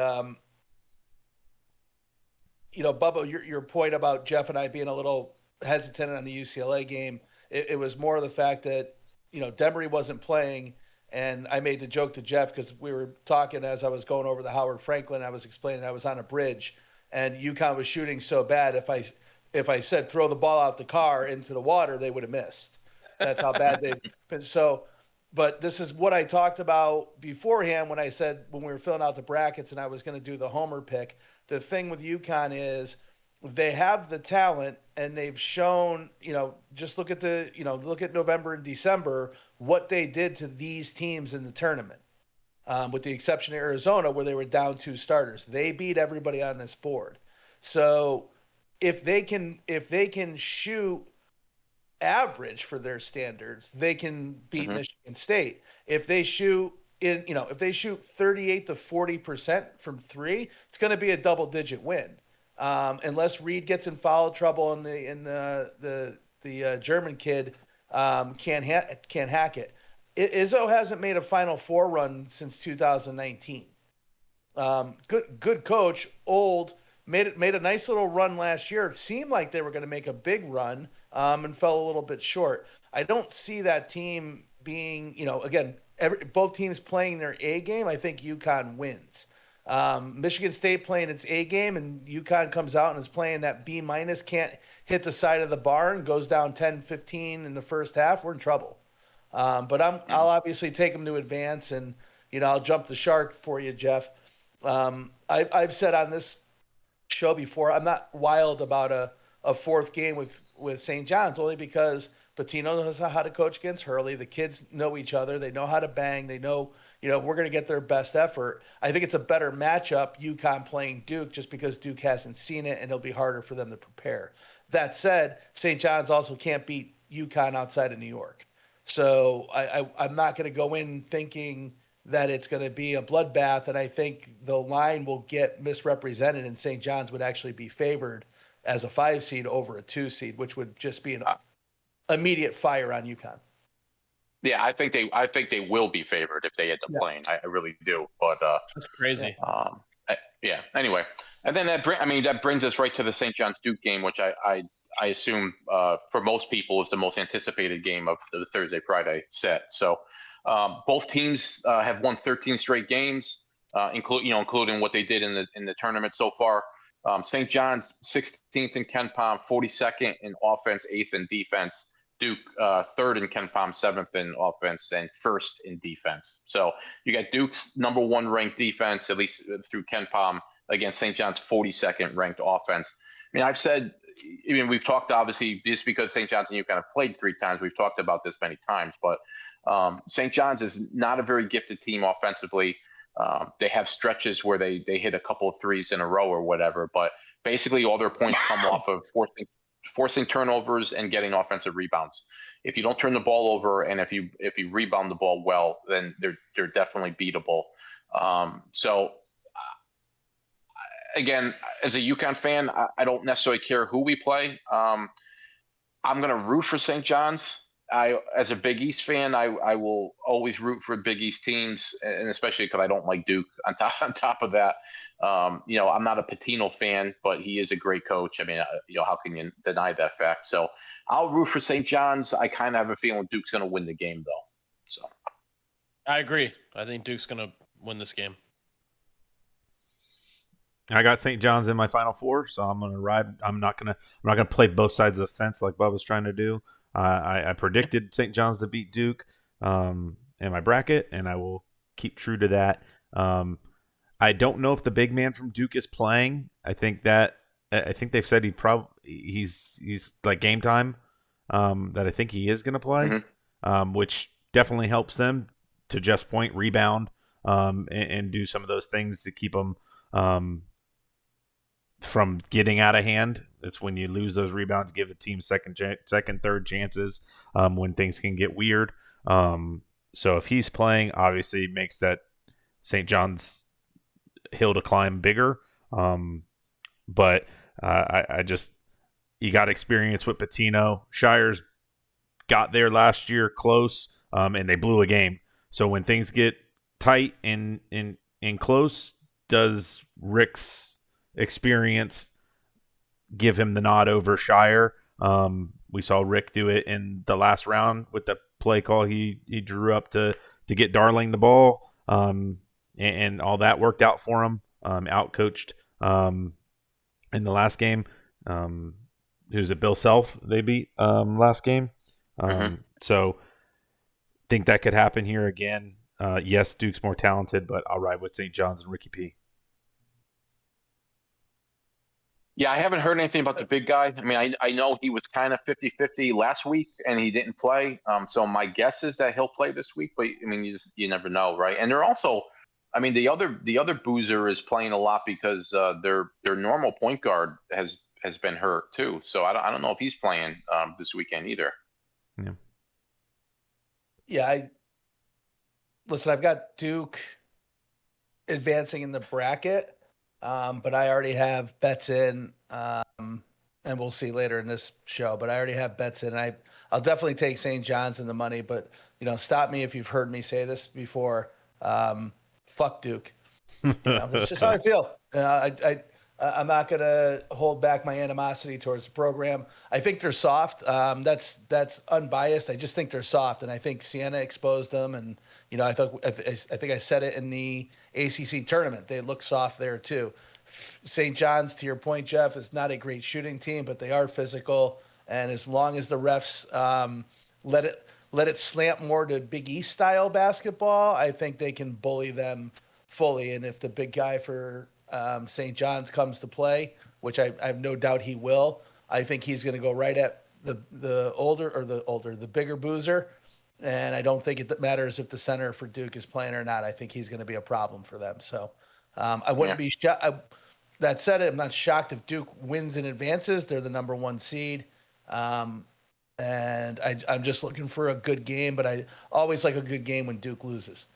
Bubba, your point about Jeff and I being a little hesitant on the UCLA game, it was more of the fact that, Demery wasn't playing. And I made the joke to Jeff because we were talking as I was going over the Howard Franklin. I was explaining I was on a bridge and UConn was shooting so bad. If I said throw the ball out the car into the water, they would have missed. That's how bad they've been. So, but this is what I talked about beforehand when I said when we were filling out the brackets and I was going to do the homer pick. The thing with UConn is they have the talent and they've shown, just look at look at November and December, what they did to these teams in the tournament. With the exception of Arizona, where they were down 2 starters, they beat everybody on this board. So if they can shoot average for their standards, they can beat Michigan State. If they shoot if they shoot 38 to 40% from 3, it's going to be a double-digit win. Unless Reed gets in foul trouble and the German kid can't hack it. Izzo hasn't made a Final Four run since 2019. Good coach, old, made a nice little run last year. It seemed like they were going to make a big run and fell a little bit short. I don't see that team being, again, both teams playing their A game. I think UConn wins. Michigan State playing its A game and UConn comes out and is playing that B-, can't hit the side of the barn, goes down 10-15 in the first half, we're in trouble. But I'll obviously take them to advance and, I'll jump the shark for you, Jeff. I've said on this show before, I'm not wild about a fourth game with St. John's only because Pitino knows how to coach against Hurley. The kids know each other. They know how to bang. They know, we're going to get their best effort. I think it's a better matchup, UConn playing Duke, just because Duke hasn't seen it, and it'll be harder for them to prepare. That said, St. John's also can't beat UConn outside of New York. So I'm not going to go in thinking that it's going to be a bloodbath, and I think the line will get misrepresented, and St. John's would actually be favored as a 5 seed over a 2 seed, which would just be an immediate fire on UConn. Yeah, I think they will be favored if they end up playing. I really do. But that's crazy. Yeah. Anyway, and then that brings us right to the St. John's Duke game, which I assume for most people is the most anticipated game of the Thursday Friday set. So both teams have won 13 straight games, including what they did in the tournament so far. St. John's 16th in KenPom, 42nd in offense, 8th in defense. Duke 3rd in KenPom, 7th in offense, and 1st in defense. So you got Duke's number 1 ranked defense, at least through KenPom, against St. John's 42nd ranked offense. I've said, we've talked obviously just because St. John's and UConn have played 3 times. We've talked about this many times, but St. John's is not a very gifted team offensively. They have stretches where they hit a couple of threes in a row or whatever, but basically all their points come off of forcing turnovers and getting offensive rebounds. If you don't turn the ball over and if you rebound the ball well, then they're definitely beatable. So again, as a UConn fan, I don't necessarily care who we play. I'm going to root for St. John's. As a Big East fan, I will always root for Big East teams, and especially because I don't like Duke. On top of that, I'm not a Pitino fan, but he is a great coach. How can you deny that fact? So I'll root for St. John's. I kind of have a feeling Duke's going to win the game, though. So I agree. I think Duke's going to win this game. I got St. John's in my Final Four, so I'm going to ride. I'm not going to play both sides of the fence like Bubba's trying to do. I predicted St. John's to beat Duke in my bracket, and I will keep true to that. I don't know if the big man from Duke is playing. I think they've said he's like game time. That I think he is going to play, which definitely helps them to just point, rebound, and do some of those things to keep them from getting out of hand. It's when you lose those rebounds, give a team second, third chances when things can get weird. So if he's playing, obviously makes that St. John's hill to climb bigger. But I just you got experience with Patino. Shire's got there last year close, and they blew a game. So when things get tight and close, does Rick's experience give him the nod over Shire? We saw Rick do it in the last round with the play call he drew up to get Darling the ball, and all that worked out for him. Outcoached in the last game. Who's it? Bill Self they beat last game. So think that could happen here again. Yes, Duke's more talented, but I'll ride with St. John's and Ricky P. Yeah, I haven't heard anything about the big guy. I mean, I know he was kind of 50-50 last week and he didn't play. So my guess is that he'll play this week, but I mean, you never know, right? And they're also, I mean, the other boozer is playing a lot because their normal point guard has been hurt too. So I don't know if he's playing this weekend either. Yeah. Listen, I've got Duke advancing in the bracket. But I already have bets in, and we'll see later in this show, but I already have bets in. I'll definitely take St. John's in the money, but stop me if you've heard me say this before. Fuck Duke. That's just how I feel. I'm not going to hold back my animosity towards the program. I think they're soft. That's unbiased. I just think they're soft, and I think Siena exposed them. And I think I said it in the ACC tournament. They look soft there too. St. John's, to your point, Jeff, is not a great shooting team, but they are physical. And as long as the refs let it slant more to Big East style basketball, I think they can bully them fully. And if the big guy for St. John's comes to play, which I have no doubt he will, I think he's going to go right at the bigger boozer. And I don't think it matters if the center for Duke is playing or not. I think he's going to be a problem for them. So I wouldn't be shocked. That said, I'm not shocked if Duke wins and advances. They're the number 1 seed. And I'm just looking for a good game, but I always like a good game when Duke loses.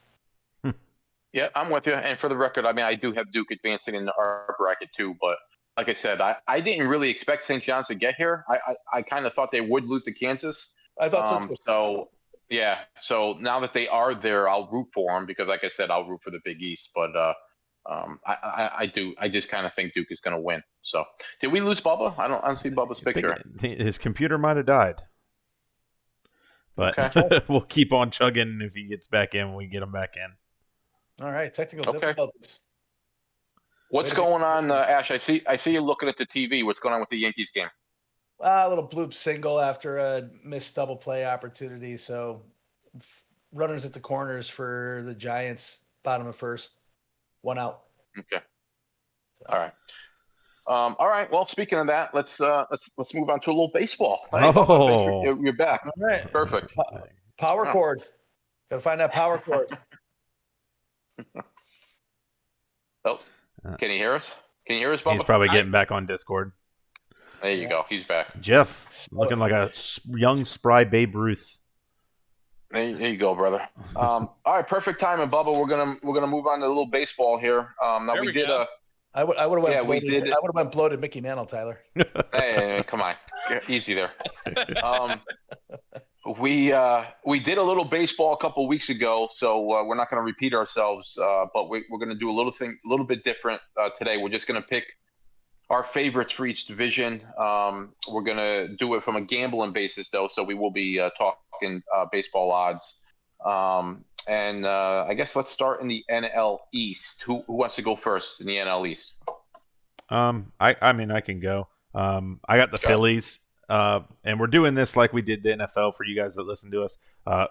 Yeah, I'm with you. And for the record, I mean, I do have Duke advancing in our bracket too. But like I said, I didn't really expect St. John's to get here. I kind of thought they would lose to Kansas. I thought so too. So, yeah. So now that they are there, I'll root for them because, like I said, I'll root for the Big East. But I do. I just kind of think Duke is going to win. So did we lose Bubba? I don't see Bubba's picture. His computer might have died. But okay. We'll keep on chugging. If he gets back in, we get him back in. All right, technical difficulties. What's going on, Ash? I see you looking at the TV. What's going on with the Yankees game? A little bloop single after a missed double play opportunity. So runners at the corners for the Giants, bottom of first, 1 out. Okay. So. All right. All right. Well, speaking of that, let's move on to a little baseball. Hey, you're back. All right. Perfect. Power cord. Got to find that power cord. Oh, can you hear us? Can you hear us, Bubba? He's probably getting back on Discord. There you go. He's back. Jeff, looking like a young, spry Babe Ruth. There you go, brother. All right, perfect timing, Bubba. We're gonna move on to a little baseball here. Now we did a. I would have went bloated Mickey Mantle, Tyler. Hey, come on, easy there. We did a little baseball a couple weeks ago, so we're not going to repeat ourselves. But we're going to do a little bit different today. We're just going to pick our favorites for each division. We're going to do it from a gambling basis, though, so we will be talking baseball odds. And I guess let's start in the NL East. Who wants to go first in the NL East? I mean, I can go. I got the Phillies. And we're doing this like we did the NFL for you guys that listen to us.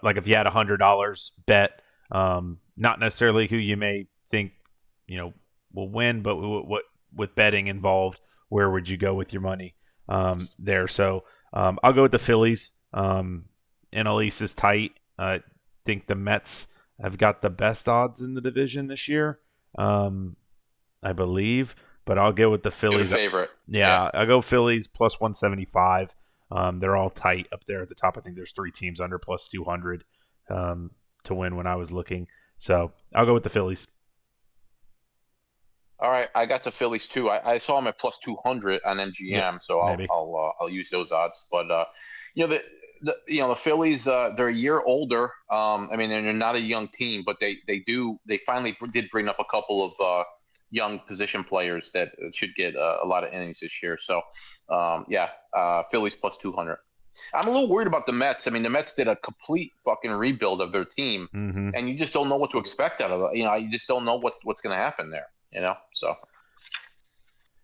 Like if you had $100 bet, not necessarily who you may think, will win, but what with betting involved, where would you go with your money there? So I'll go with the Phillies. NL East is tight. I think the Mets have got the best odds in the division this year, I believe. But I'll go with the Phillies. Your favorite. Yeah, I'll go Phillies plus 175. They're all tight up there at the top. I think there's 3 teams under plus 200 to win when I was looking. So I'll go with the Phillies. All right, I got the Phillies too. I saw them at plus 200 on Yep, MGM, so maybe. I'll use those odds. But the Phillies, they're a year older. I mean, they're not a young team, but they finally did bring up a couple of young position players that should get a lot of innings this year. So yeah, Phillies plus 200. I'm a little worried about the Mets. I mean, the Mets did a complete fucking rebuild of their team, Mm-hmm. and you just don't know what to expect out of it. You just don't know what's going to happen there. So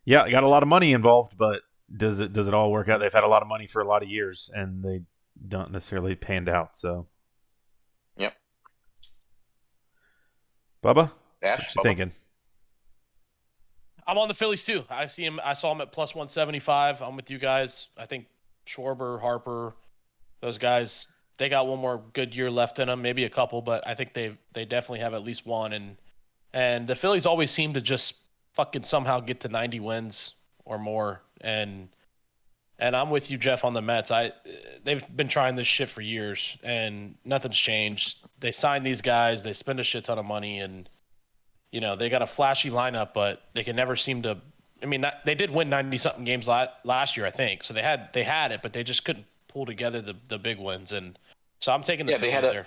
Yeah, got a lot of money involved, but does it all work out? They've had a lot of money for a lot of years, and they don't necessarily panned out. So, yep. Bubba, Ash, what you Bubba. thinking? I'm on the Phillies too. I see him. I saw him at plus 175. I'm with you guys. I think Schwarber, Harper, those guys, they got one more good year left in them, maybe a couple, but I think they definitely have at least one. And the Phillies always seem to just fucking somehow get to 90 wins or more. And I'm with you, Jeff, on the Mets. They've been trying this shit for years, and nothing's changed. They signed these guys, they spend a shit ton of money, and they got a flashy lineup, but they can never seem to. I mean, they did win 90 something games last year, I think. So they had it, but they just couldn't pull together the big wins. And so I'm taking the Yeah, Phillies there.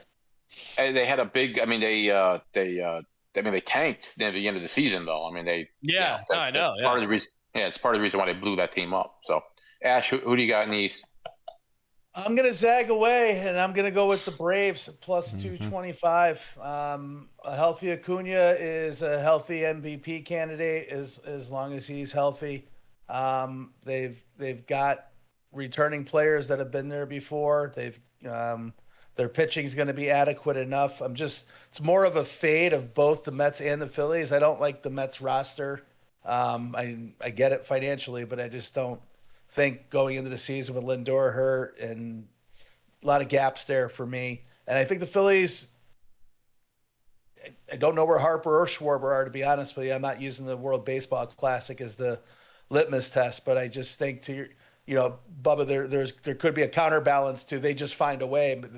they had a big. I mean, I mean, they tanked near the end of the season, though. I mean, Yeah, no, I know. that's Yeah. part of the reason. Yeah, it's part of the reason why they blew that team up. So, Ash, who do you got in the East? I'm gonna zag away, and I'm gonna go with the Braves plus Mm-hmm. 225. A healthy Acuna is a healthy MVP candidate as long as he's healthy. They've got returning players that have been there before. Their pitching is going to be adequate enough. It's more of a fade of both the Mets and the Phillies. I don't like the Mets roster. I get it financially, but I just don't think going into the season with Lindor hurt and a lot of gaps there for me. And I think the Phillies, I don't know where Harper or Schwarber are, to be honest with you. I'm not using the World Baseball Classic as the litmus test, but I just think Bubba, there could be a counterbalance to they just find a way, but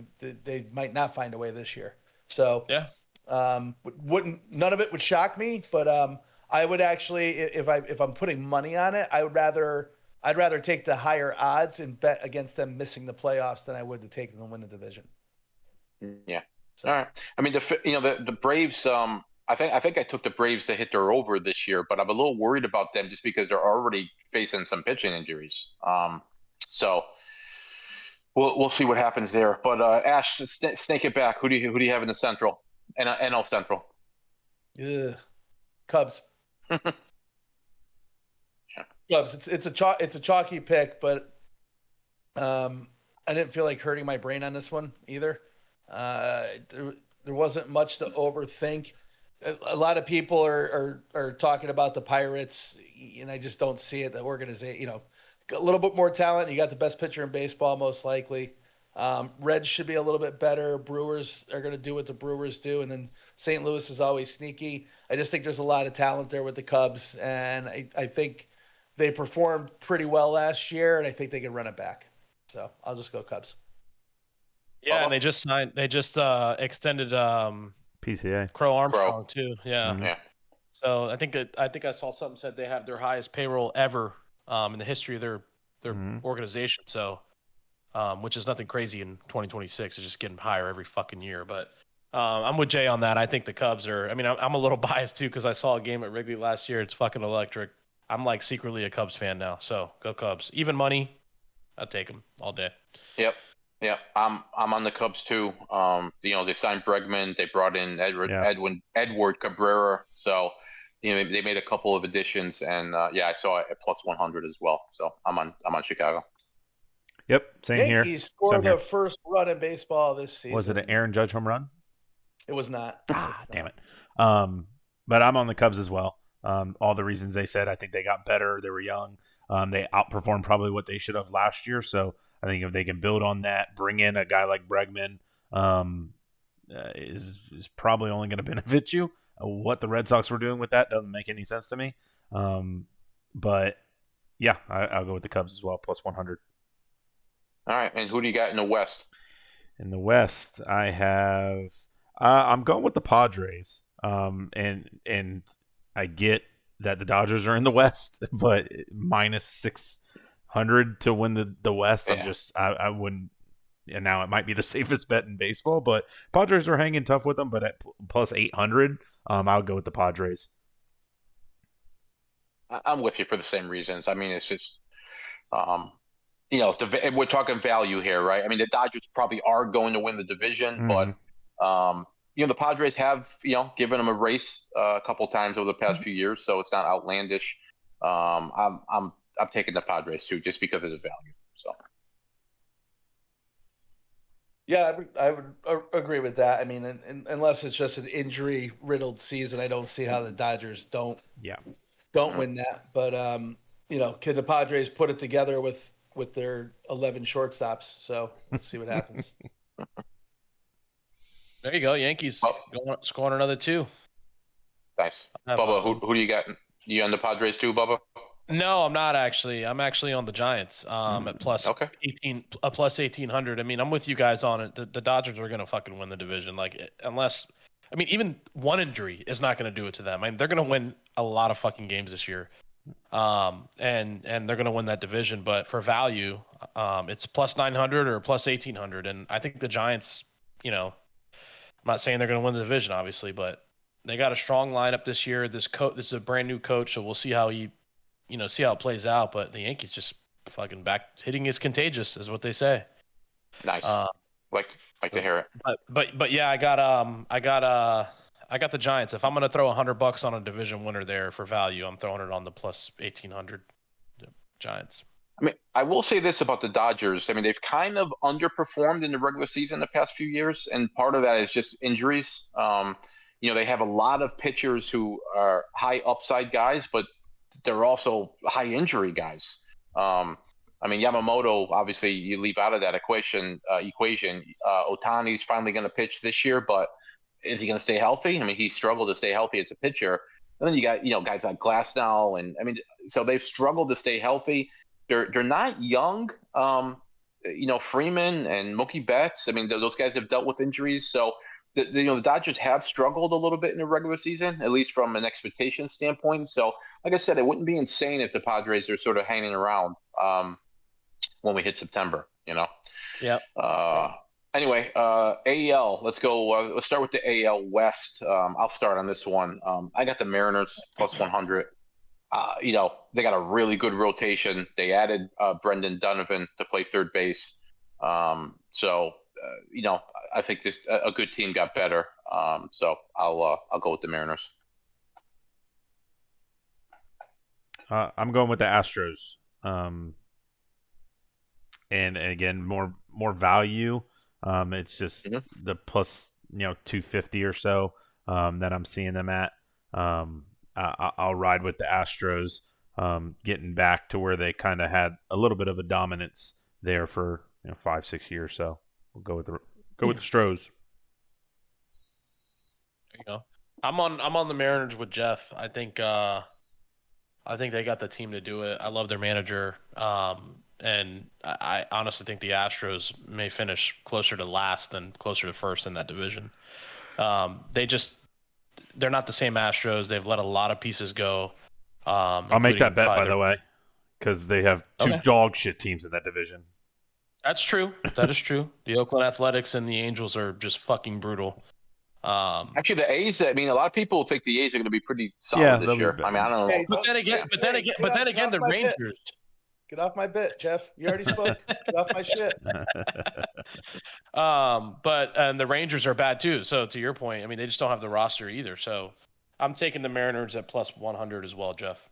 they might not find a way this year. So Yeah. none of it would shock me, but I would actually, if I'm putting money on it, I'd rather take the higher odds and bet against them missing the playoffs than I would to take them to win the division. Yeah. So, All right. I mean, the Braves. I think I took the Braves to hit their over this year, but I'm a little worried about them just because they're already facing some pitching injuries. So we'll see what happens there. But Ash, snake it back. Who do you have in the Central? NL Central. ugh. Cubs. Cubs. It's a chalky pick, but I didn't feel like hurting my brain on this one either. There wasn't much to overthink. A lot of people are talking about the Pirates, and I just don't see it. The organization, a little bit more talent. You got the best pitcher in baseball, most likely. Reds should be a little bit better. Brewers are going to do what the Brewers do, and then St. Louis is always sneaky. I just think there's a lot of talent there with the Cubs, and I think they performed pretty well last year, and I think they can run it back. So I'll just go Cubs. Yeah, and they just extended PCA. Crow Armstrong too. Yeah. Mhm. Yeah. So I think I saw something said they have their highest payroll ever in the history of their Mhm. organization. So which is nothing crazy in 2026. It's just getting higher every fucking year. But I'm with Jay on that. I think the Cubs are. I mean, I'm a little biased too because I saw a game at Wrigley last year. It's fucking electric. I'm like secretly a Cubs fan now. So go Cubs. Even money, I'd take them all day. Yep. Yep. I'm on the Cubs too. They signed Bregman. They brought in Yeah. Edward Cabrera. So, they made a couple of additions, and yeah, I saw it at plus 100 as well. So I'm on Chicago. Yep. Same here. Yankees scored the first run in baseball this season. Was it an Aaron Judge home run? It was not. Damn it. But I'm on the Cubs as well. All the reasons they said. I think they got better. They were young. They outperformed probably what they should have last year. So I think if they can build on that, bring in a guy like Bregman, is probably only going to benefit you. What the Red Sox were doing with that doesn't make any sense to me. But yeah, I'll go with the Cubs as well, plus 100. All right, and who do you got in the West? In the West, I have I'm going with the Padres. And I get that the Dodgers are in the West, but minus 600 to win the West. Yeah. I wouldn't. And now it might be the safest bet in baseball, but Padres are hanging tough with them. But at plus 800, I would go with the Padres. I'm with you for the same reasons. I mean, it's just, we're talking value here, right? I mean, the Dodgers probably are going to win the division, but the Padres have, given them a race a couple times over the past few years, so it's not outlandish. I'm taking the Padres too, just because of the value. So. Yeah, I would agree with that. I mean, unless it's just an injury-riddled season, I don't see how the Dodgers don't win that. But can the Padres put it together with their 11 shortstops? So let's see what happens. There you go, Yankees scoring another 2. Nice, Bubba. Who do you got? You on the Padres too, Bubba? No, I'm not actually. I'm actually on the Giants at plus 1800. I mean, I'm with you guys on it. The Dodgers are going to fucking win the division. Even one injury is not going to do it to them. I mean, they're going to win a lot of fucking games this year. And they're going to win that division, but for value, it's plus 900 or plus 1800. And I think the Giants, I'm not saying they're going to win the division, obviously, but they got a strong lineup this year. This is a brand new coach, so we'll see how see how it plays out. But the Yankees just fucking back hitting is contagious, is what they say. Nice. Like to hear it. But yeah, I got the Giants. If I'm gonna throw $100 on a division winner there for value, I'm throwing it on the plus 1800 Giants. I mean, I will say this about the Dodgers. I mean, they've kind of underperformed in the regular season the past few years, and part of that is just injuries. They have a lot of pitchers who are high upside guys, but they're also high injury guys. Yamamoto, obviously, you leave out of that equation. Ohtani's finally going to pitch this year, but is he going to stay healthy? I mean, he struggled to stay healthy as a pitcher. And then you got, guys like Glasnow, and so they've struggled to stay healthy. They're not young. Freeman and Mookie Betts. I mean, those guys have dealt with injuries, so the Dodgers have struggled a little bit in the regular season, at least from an expectation standpoint. So, like I said, it wouldn't be insane if the Padres are sort of hanging around when we hit September. Yeah. Anyway, AL. Let's go. Let's start with the AL West. I'll start on this one. I got the Mariners plus 100. They got a really good rotation. They added Brendan Donovan to play third base. I think just a good team got better. So I'll go with the Mariners. I'm going with the Astros. And again, more value. It's just the plus 250 or so that I'm seeing them at. I'll ride with the Astros, getting back to where they kind of had a little bit of a dominance there for 5-6 years. So we'll go with the Stros. There you go. I'm on the Mariners with Jeff. I think they got the team to do it. I love their manager. And I honestly think the Astros may finish closer to last than closer to first in that division. They're not the same Astros. They've let a lot of pieces go. I'll make that bet, by the way, because they have two dog shit teams in that division. That's true. That is true. The Oakland Athletics and the Angels are just fucking brutal. Actually, the A's. I mean, a lot of people think the A's are going to be pretty solid this year. I mean, I don't know. But then again, the Rangers. Get off my bit, Jeff. You already spoke. Get off my shit. And the Rangers are bad too. So to your point, I mean, they just don't have the roster either. So I'm taking the Mariners at plus 100 as well, Jeff.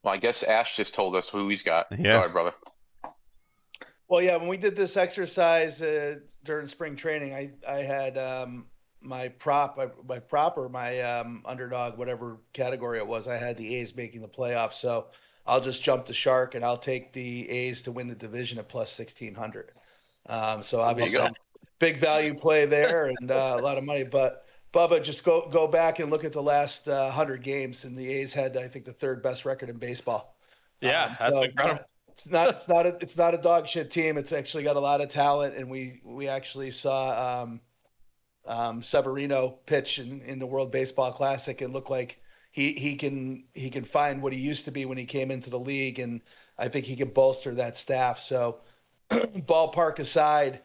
Well, I guess Ash just told us who he's got. Yeah. Sorry, brother. Well, yeah, when we did this exercise during spring training, I had my underdog, whatever category it was, I had the A's making the playoffs. So I'll just jump the shark and I'll take the A's to win the division at plus 1,600. So obviously big value play there and a lot of money. But Bubba, just go back and look at the last 100 games, and the A's had, I think, the third best record in baseball. Yeah, that's incredible. It's not a dog shit team. It's actually got a lot of talent, and we actually saw Severino pitch in the World Baseball Classic. It looked like he can find what he used to be when he came into the league, and I think he can bolster that staff. So, ballpark aside,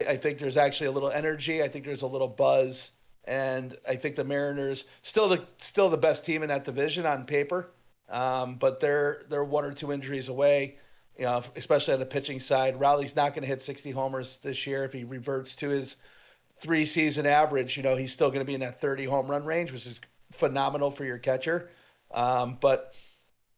I think there's actually a little energy. I think there's a little buzz, and I think the Mariners still the best team in that division on paper. But they're one or two injuries away. You know, especially on the pitching side. Rowley's not going to hit 60 homers this year if he reverts to his 3-season average. You know, he's still going to be in that 30 home run range, which is phenomenal for your catcher. But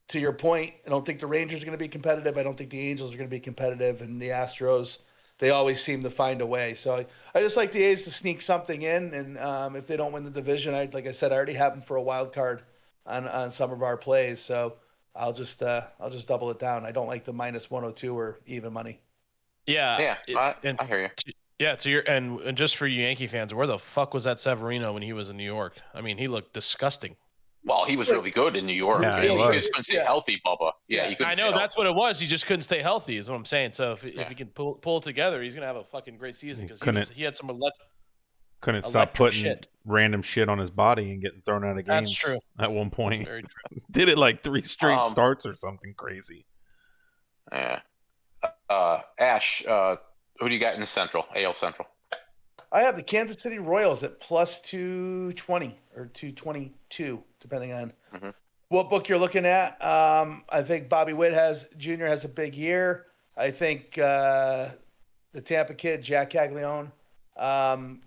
to your point, I don't think the Rangers are going to be competitive. I don't think the Angels are going to be competitive, and the Astros, they always seem to find a way. So I just like the A's to sneak something in, and if they don't win the division, like I said, I already have them for a wild card on some of our plays. So I'll just double it down. I don't like the minus 102 or even money. Yeah, I hear you. Yeah, to your and just for you Yankee fans, where the fuck was that Severino when he was in New York? I mean, he looked disgusting. Well, he was really good in New York. Yeah, he he was. just couldn't stay healthy, Bubba. Yeah, he couldn't I stay know healthy. that's what it was. He just couldn't stay healthy, is what I'm saying. So if he can pull it together, he's gonna have a fucking great season because he had some couldn't stop putting shit. random shit on his body and getting thrown out of games. That's true. At one point, Very true. did it like 3 straight starts or something crazy. Yeah. Ash, who do you got in the Central? AL Central. I have the Kansas City Royals at plus 220 or 222, depending on what book you're looking at. I think Bobby Witt Jr. has a big year. I think the Tampa kid, Jack Caglione,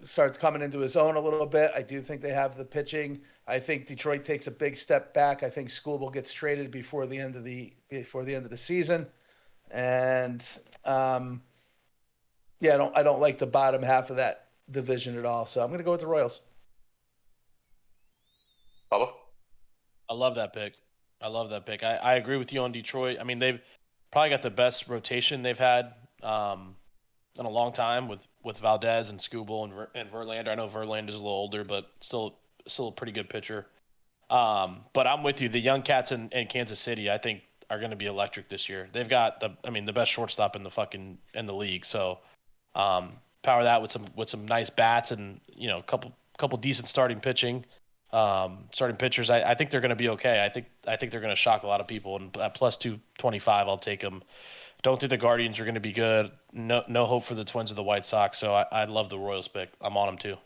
starts coming into his own a little bit. I do think they have the pitching. I think Detroit takes a big step back. I think Skubal gets traded before the end of the season. And yeah, I don't like the bottom half of that division at all. So I'm going to go with the Royals. Bubba? I love that pick. I agree with you on Detroit. I mean, they've probably got the best rotation they've had in a long time with Valdez and Skubal and Verlander. I know Verlander's a little older, but still a pretty good pitcher. But I'm with you. The young cats in Kansas City, I think, are going to be electric this year. They've got the best shortstop in the league. So power that with some nice bats and a couple decent starting pitchers. I think they're going to be okay. I think they're going to shock a lot of people. And at plus 225, I'll take them. Don't think the Guardians are going to be good. No hope for the Twins or the White Sox. So I love the Royals pick. I'm on them too.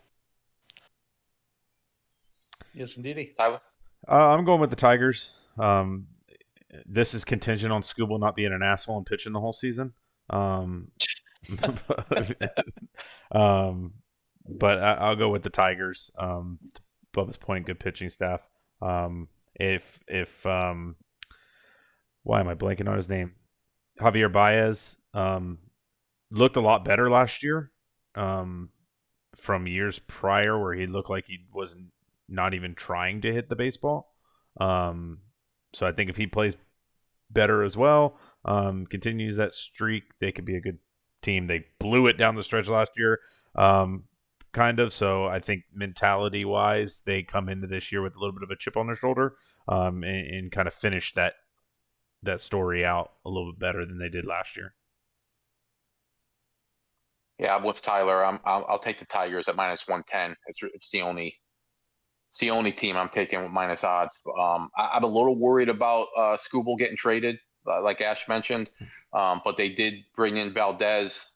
Yes, indeed. Tyler? I'm going with the Tigers. This is contingent on Skubal not being an asshole and pitching the whole season. But I'll go with the Tigers. Bubba's point, good pitching staff. If why am I blanking on his name? Javier Baez looked a lot better last year from years prior where he looked like he was not even trying to hit the baseball. So I think if he plays better as well, continues that streak, they could be a good team. They blew it down the stretch last year, kind of. So I think mentality-wise, they come into this year with a little bit of a chip on their shoulder and kind of finish that story out a little bit better than they did last year. Yeah, I'm with Tyler. I'll take the Tigers at minus 110. It's the only team I'm taking with minus odds. I'm a little worried about Skubal getting traded, like Ash mentioned, but they did bring in Valdez.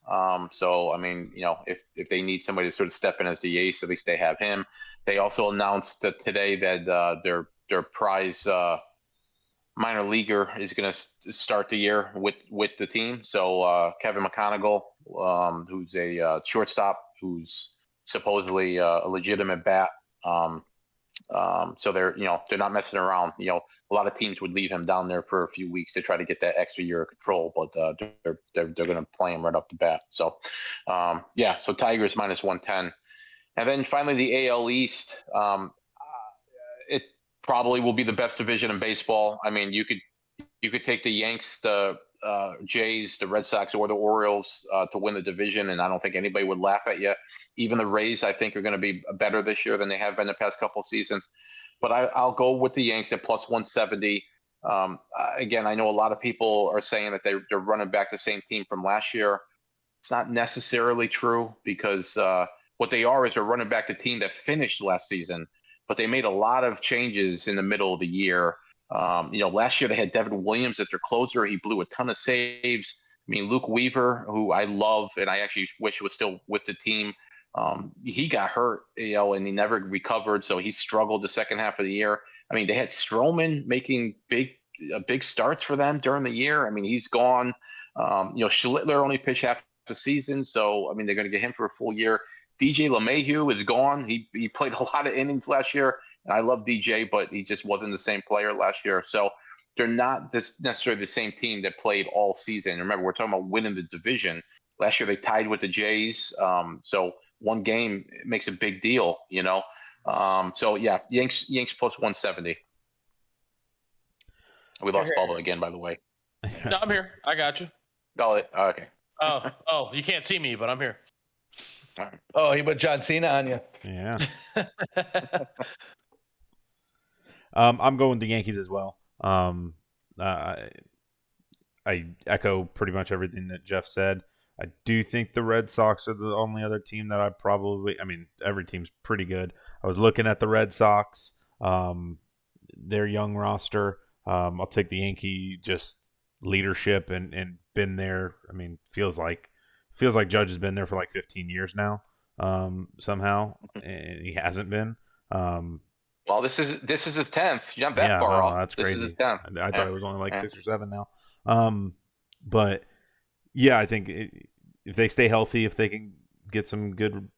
So I mean, if they need somebody to sort of step in as the ace, at least they have him. They also announced that today that their prize minor leaguer is going to start the year with the team. So Kevin McConaughey, who's a shortstop, who's supposedly a legitimate bat. So they're not messing around. A lot of teams would leave him down there for a few weeks to try to get that extra year of control, but they're going to play him right off the bat. So so Tigers minus 110, and then finally the AL East. It probably will be the best division in baseball. I mean, you could take the Yanks, the Jays, the Red Sox, or the Orioles to win the division, and I don't think anybody would laugh at you. Even the Rays, I think, are going to be better this year than they have been the past couple of seasons. But I'll go with the Yanks at plus 170. Again, I know a lot of people are saying that they're running back the same team from last year. It's not necessarily true because what they are is they're running back the team that finished last season but they made a lot of changes in the middle of the year. Last year they had Devin Williams as their closer. He blew a ton of saves. I mean, Luke Weaver, who I love, and I actually wish was still with the team. He got hurt, and he never recovered, so he struggled the second half of the year. I mean, they had Stroman making big starts for them during the year. I mean, he's gone. Schlittler only pitched half the season, so I mean, they're going to get him for a full year. DJ LeMahieu is gone. He played a lot of innings last year, and I love DJ, but he just wasn't the same player last year. So they're not necessarily the same team that played all season. Remember, we're talking about winning the division. Last year they tied with the Jays, so one game makes a big deal, So yeah, Yanks plus 170. We lost Bubba again, by the way. No, I'm here. I got you. Oh, okay. Oh, you can't see me, but I'm here. All right. Oh, he put John Cena on you. Yeah. I'm going the Yankees as well. I echo pretty much everything that Jeff said. I do think the Red Sox are the only other team that every team's pretty good. I was looking at the Red Sox, their young roster. I'll take the Yankee just leadership and been there. I mean, feels like Judge has been there for like 15 years now, somehow, and he hasn't been. Well, this is his 10th. You're not that far off. That's crazy. This is his 10th. I thought it was only like 6 or 7 now. But yeah, I think if they stay healthy, if they can get some good,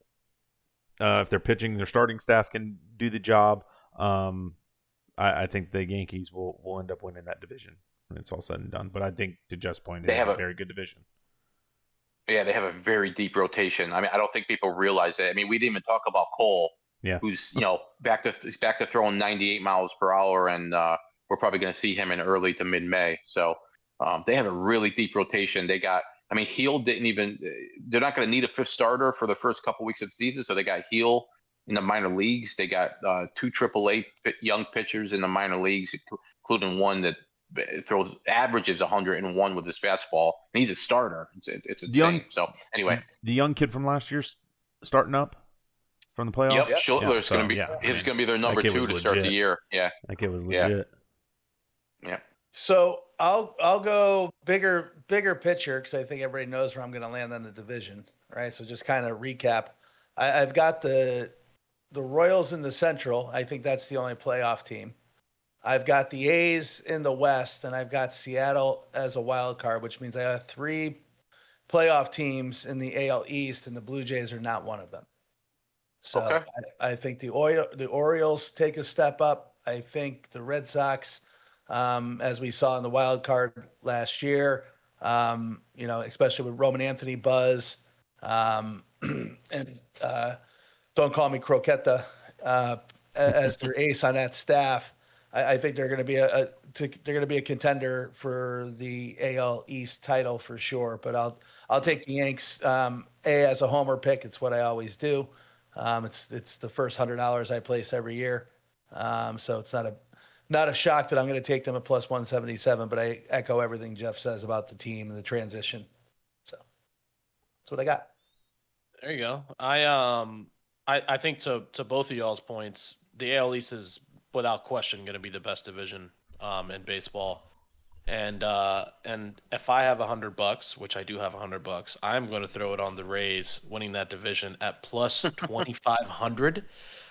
if they're pitching, their starting staff can do the job. I think the Yankees will end up winning that division when it's all said and done. But I think, to Jeff's point, they have a very good division. Yeah, they have a very deep rotation. I mean, I don't think people realize it. I mean, we didn't even talk about Cole. Yeah. Who's back to throwing 98 miles per hour, and we're probably going to see him in early to mid-May. So they have a really deep rotation. They got, I mean, Heel they're not going to need a fifth starter for the first couple weeks of the season. So they got Heel in the minor leagues. They got 2 AAA young pitchers in the minor leagues, including one that averages 101 with his fastball. And he's a starter. It's insane. So anyway, the young kid from last year starting up from the playoffs. Yep, Schlittler's going to be he's going to be their number 2 to start the year. Yeah, that kid was legit. Yeah. So I'll go bigger picture because I think everybody knows where I'm going to land on the division. Right. So just kind of recap. I've got the Royals in the Central. I think that's the only playoff team. I've got the A's in the West, and I've got Seattle as a wild card, which means I have 3 playoff teams in the AL East, and the Blue Jays are not one of them. So okay. I think the Orioles take a step up. I think the Red Sox, as we saw in the wild card last year, especially with Roman Anthony buzz, and don't call me Croqueta, as their ace on that staff. I think they're going to be a contender for the AL East title for sure. But I'll take the Yanks as a homer pick. It's what I always do. It's the first $100 I place every year. So it's not a shock that I'm going to take them at plus 177, but I echo everything Jeff says about the team and the transition. So that's what I got. There you go. I think to both of y'all's points, the AL East is without question going to be the best division in baseball. And if I have $100, which I do have $100, I'm going to throw it on the Rays winning that division at plus 2,500.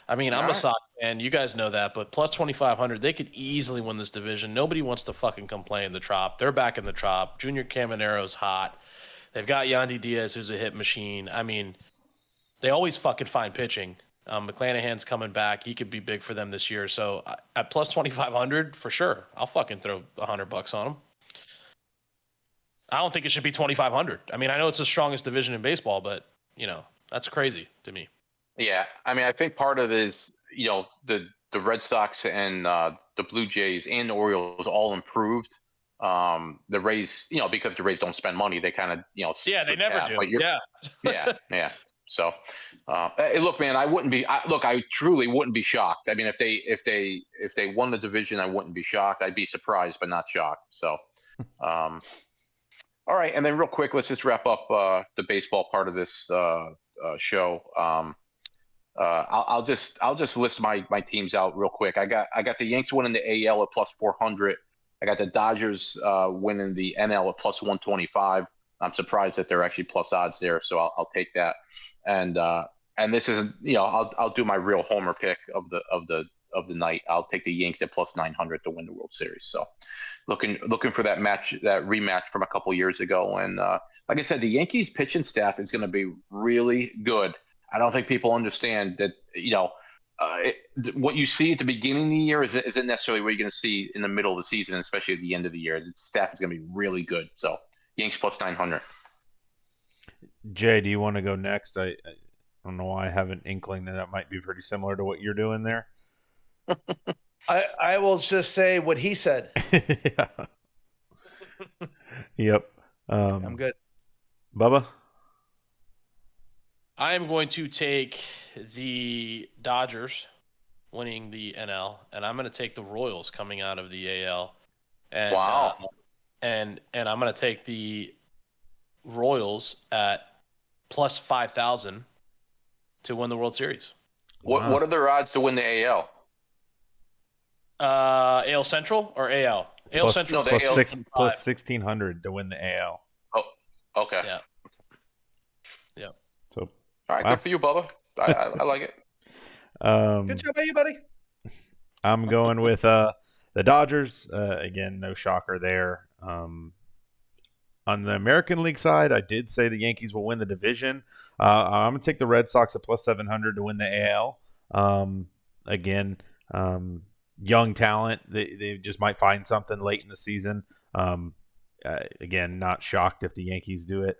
I mean, I'm a Sox fan. You guys know that, but plus 2,500, they could easily win this division. Nobody wants to fucking complain. The Trop, they're back in the Trop. Junior Camaro's hot. They've got Yandy Diaz, who's a hit machine. I mean, they always fucking find pitching. McClanahan's coming back. He could be big for them this year. So at plus 2,500, for sure, I'll fucking throw $100 on them. I don't think it should be 2,500. I mean, I know it's the strongest division in baseball, but that's crazy to me. Yeah, I mean, I think part of it is the Red Sox and the Blue Jays and the Orioles all improved. The Rays, because the Rays don't spend money, they kind of they never do. Yeah. So, look, man, I truly wouldn't be shocked. I mean, if they won the division, I wouldn't be shocked. I'd be surprised, but not shocked. So, all right. And then real quick, let's just wrap up the baseball part of this show. I'll just list my teams out real quick. I got the Yanks winning the AL at plus 400. I got the Dodgers winning the NL at plus 125. I'm surprised that they're actually plus odds there, so I'll take that. And this is, I'll do my real homer pick of the night. I'll take the Yanks at plus 900 to win the World Series. So looking for that rematch from a couple years ago. And like I said, the Yankees pitching staff is going to be really good. I don't think people understand that, what you see at the beginning of the year isn't necessarily what you're going to see in the middle of the season, especially at the end of the year. The staff is going to be really good. So Yanks plus 900. Jay, do you want to go next? I don't know why I have an inkling that might be pretty similar to what you're doing there. I will just say what he said. Yeah. Yep. I'm good. Bubba? I am going to take the Dodgers winning the NL, and I'm going to take the Royals coming out of the AL. And, wow. And I'm going to take the Royals at plus 5,000 to win the World Series. Wow. What are their odds to win the AL? AL Central or AL? AL plus, Central. No, plus 1,600 to win the AL. Oh, okay. Yeah. Yeah. So, all right, good for you, Bubba. I like it. Good job, you buddy. I'm going with the Dodgers. Again, no shocker there. On the American League side, I did say the Yankees will win the division. I'm going to take the Red Sox at plus 700 to win the AL. Again, young talent. They just might find something late in the season. Again, not shocked if the Yankees do it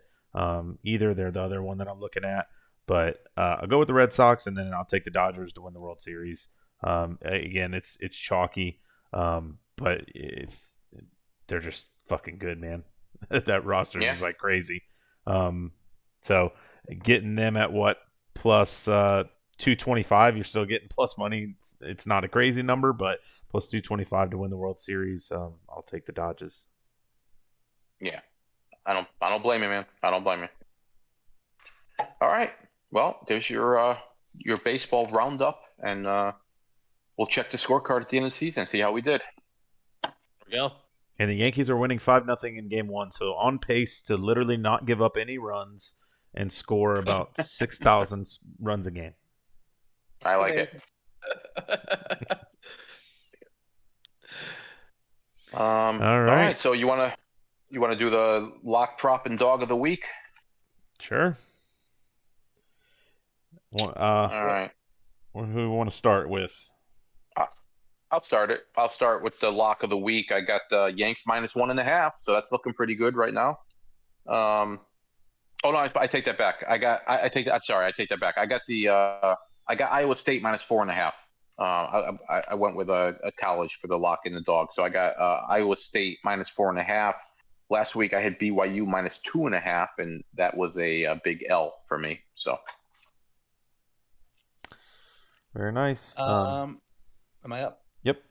either. They're the other one that I'm looking at. But I'll go with the Red Sox, and then I'll take the Dodgers to win the World Series. Again, it's chalky, but they're just fucking good, man. That roster is like crazy. So getting them at what plus 225, you're still getting plus money. It's not a crazy number, but plus 225 to win the World Series. I'll take the Dodgers. Yeah, I don't blame you, man. I don't blame you. All right. Well, there's your baseball roundup, and we'll check the scorecard at the end of the season and see how we did. There we go. And the Yankees are winning 5-0 in Game 1, so on pace to literally not give up any runs and score about 6,000 runs a game. I like it. All right. So you want to do the lock, prop, and dog of the week? Sure. All right. Who do we want to start with? I'll start it. I'll start with the lock of the week. I got the Yanks minus 1.5, so that's looking pretty good right now. Oh no, I take that back. I take that back. I got Iowa State minus 4.5. I went with a college for the lock in the dog, so I got Iowa State minus 4.5. Last week I had BYU minus 2.5, and that was a big L for me. So very nice. Am I up? Yep.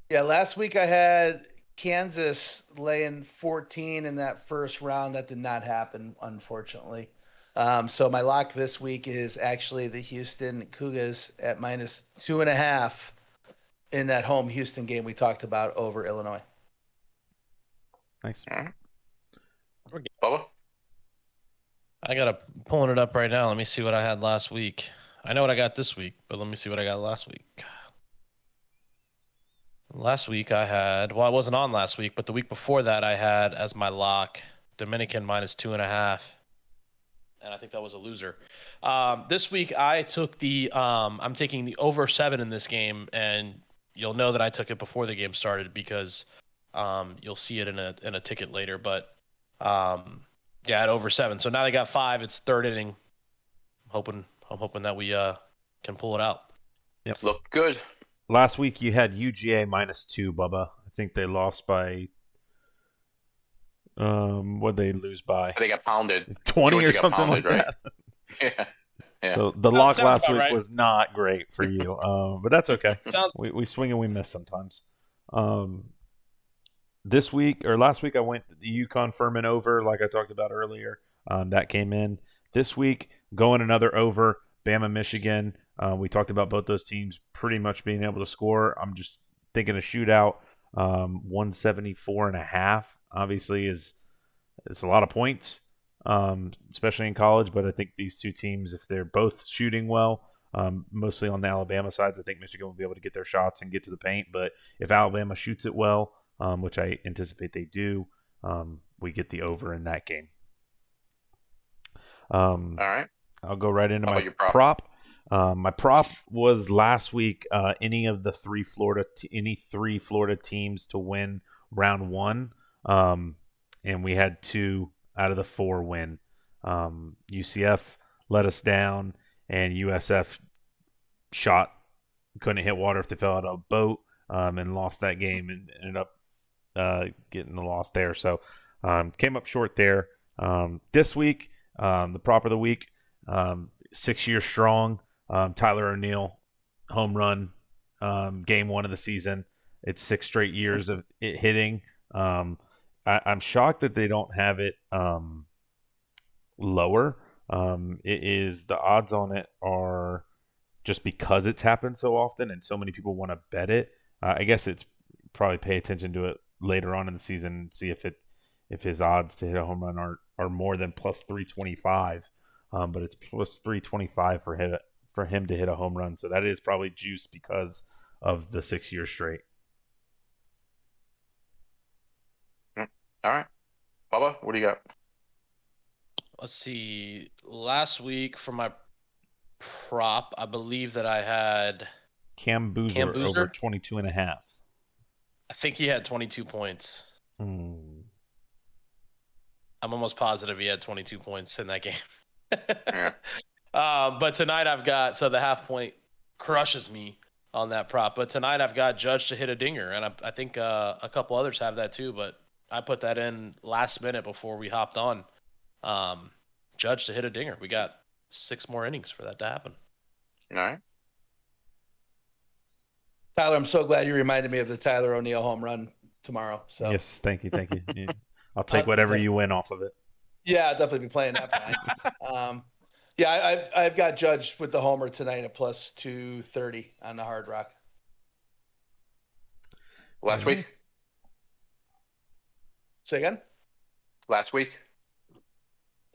Yeah, last week I had Kansas laying 14 in that first round. That did not happen, unfortunately. So my lock this week is actually the Houston Cougars at minus 2.5 in that home Houston game we talked about over Illinois. Nice. All right. Bubba? I got pulling it up right now. Let me see what I had last week. I know what I got this week, but let me see what I got last week. Last week I had, well, I wasn't on last week, but the week before that I had as my lock Dominican minus 2.5. And I think that was a loser. This week I took I'm taking the over 7 in this game, and you'll know that I took it before the game started because you'll see it in a ticket later. But yeah, at over 7. So now they got 5. It's third inning. I'm hoping that we can pull it out. Yep. Look good. Last week you had UGA minus 2, Bubba. I think they lost by what'd they lose by? They got pounded. 20 or something like that. Yeah. Yeah. So the lock last week right. was not great for you. But that's okay. We swing and we miss sometimes. Last week I went the UConn Furman over, like I talked about earlier. That came in. This week, going another over. Bama, Michigan. We talked about both those teams pretty much being able to score. I'm just thinking a shootout. 174.5 obviously is a lot of points, especially in college. But I think these two teams, if they're both shooting well, mostly on the Alabama side, I think Michigan will be able to get their shots and get to the paint. But if Alabama shoots it well, which I anticipate they do, we get the over in that game. All right. I'll go right into How my about your prop? My prop was last week any three Florida teams to win round one, and we had 2 out of the 4 win. UCF let us down, and USF couldn't hit water if they fell out of a boat, and lost that game and ended up getting the loss there. So came up short there. This week, the prop of the week, 6 years strong. Tyler O'Neill, home run, game 1 of the season. It's 6 straight years of it hitting. I'm shocked that they don't have it lower. It is the odds on it are just because it's happened so often and so many people want to bet it. I guess it's probably pay attention to it later on in the season and see if his odds to hit a home run are more than plus 325. But it's plus 325 for him to hit a home run. So that is probably juice because of the 6 years straight. All right. Bubba, what do you got? Let's see. Last week for my prop, I believe that I had Cam Boozer over 22.5. I think he had 22 points. I'm almost positive he had 22 points in that game. Yeah. But tonight I've got, so the half point crushes me on that prop. But tonight I've got Judge to hit a dinger, and I think a couple others have that too. But I put that in last minute before we hopped on. Judge to hit a dinger. We got 6 more innings for that to happen. All right. Tyler, I'm so glad you reminded me of the Tyler O'Neill home run tomorrow. So Yes, thank you. Yeah. I'll take whatever you win off of it. Yeah, I'll definitely be playing that fine. Yeah, I've got Judge with the homer tonight at plus 230 on the Hard Rock. Last week? Say again? Last week?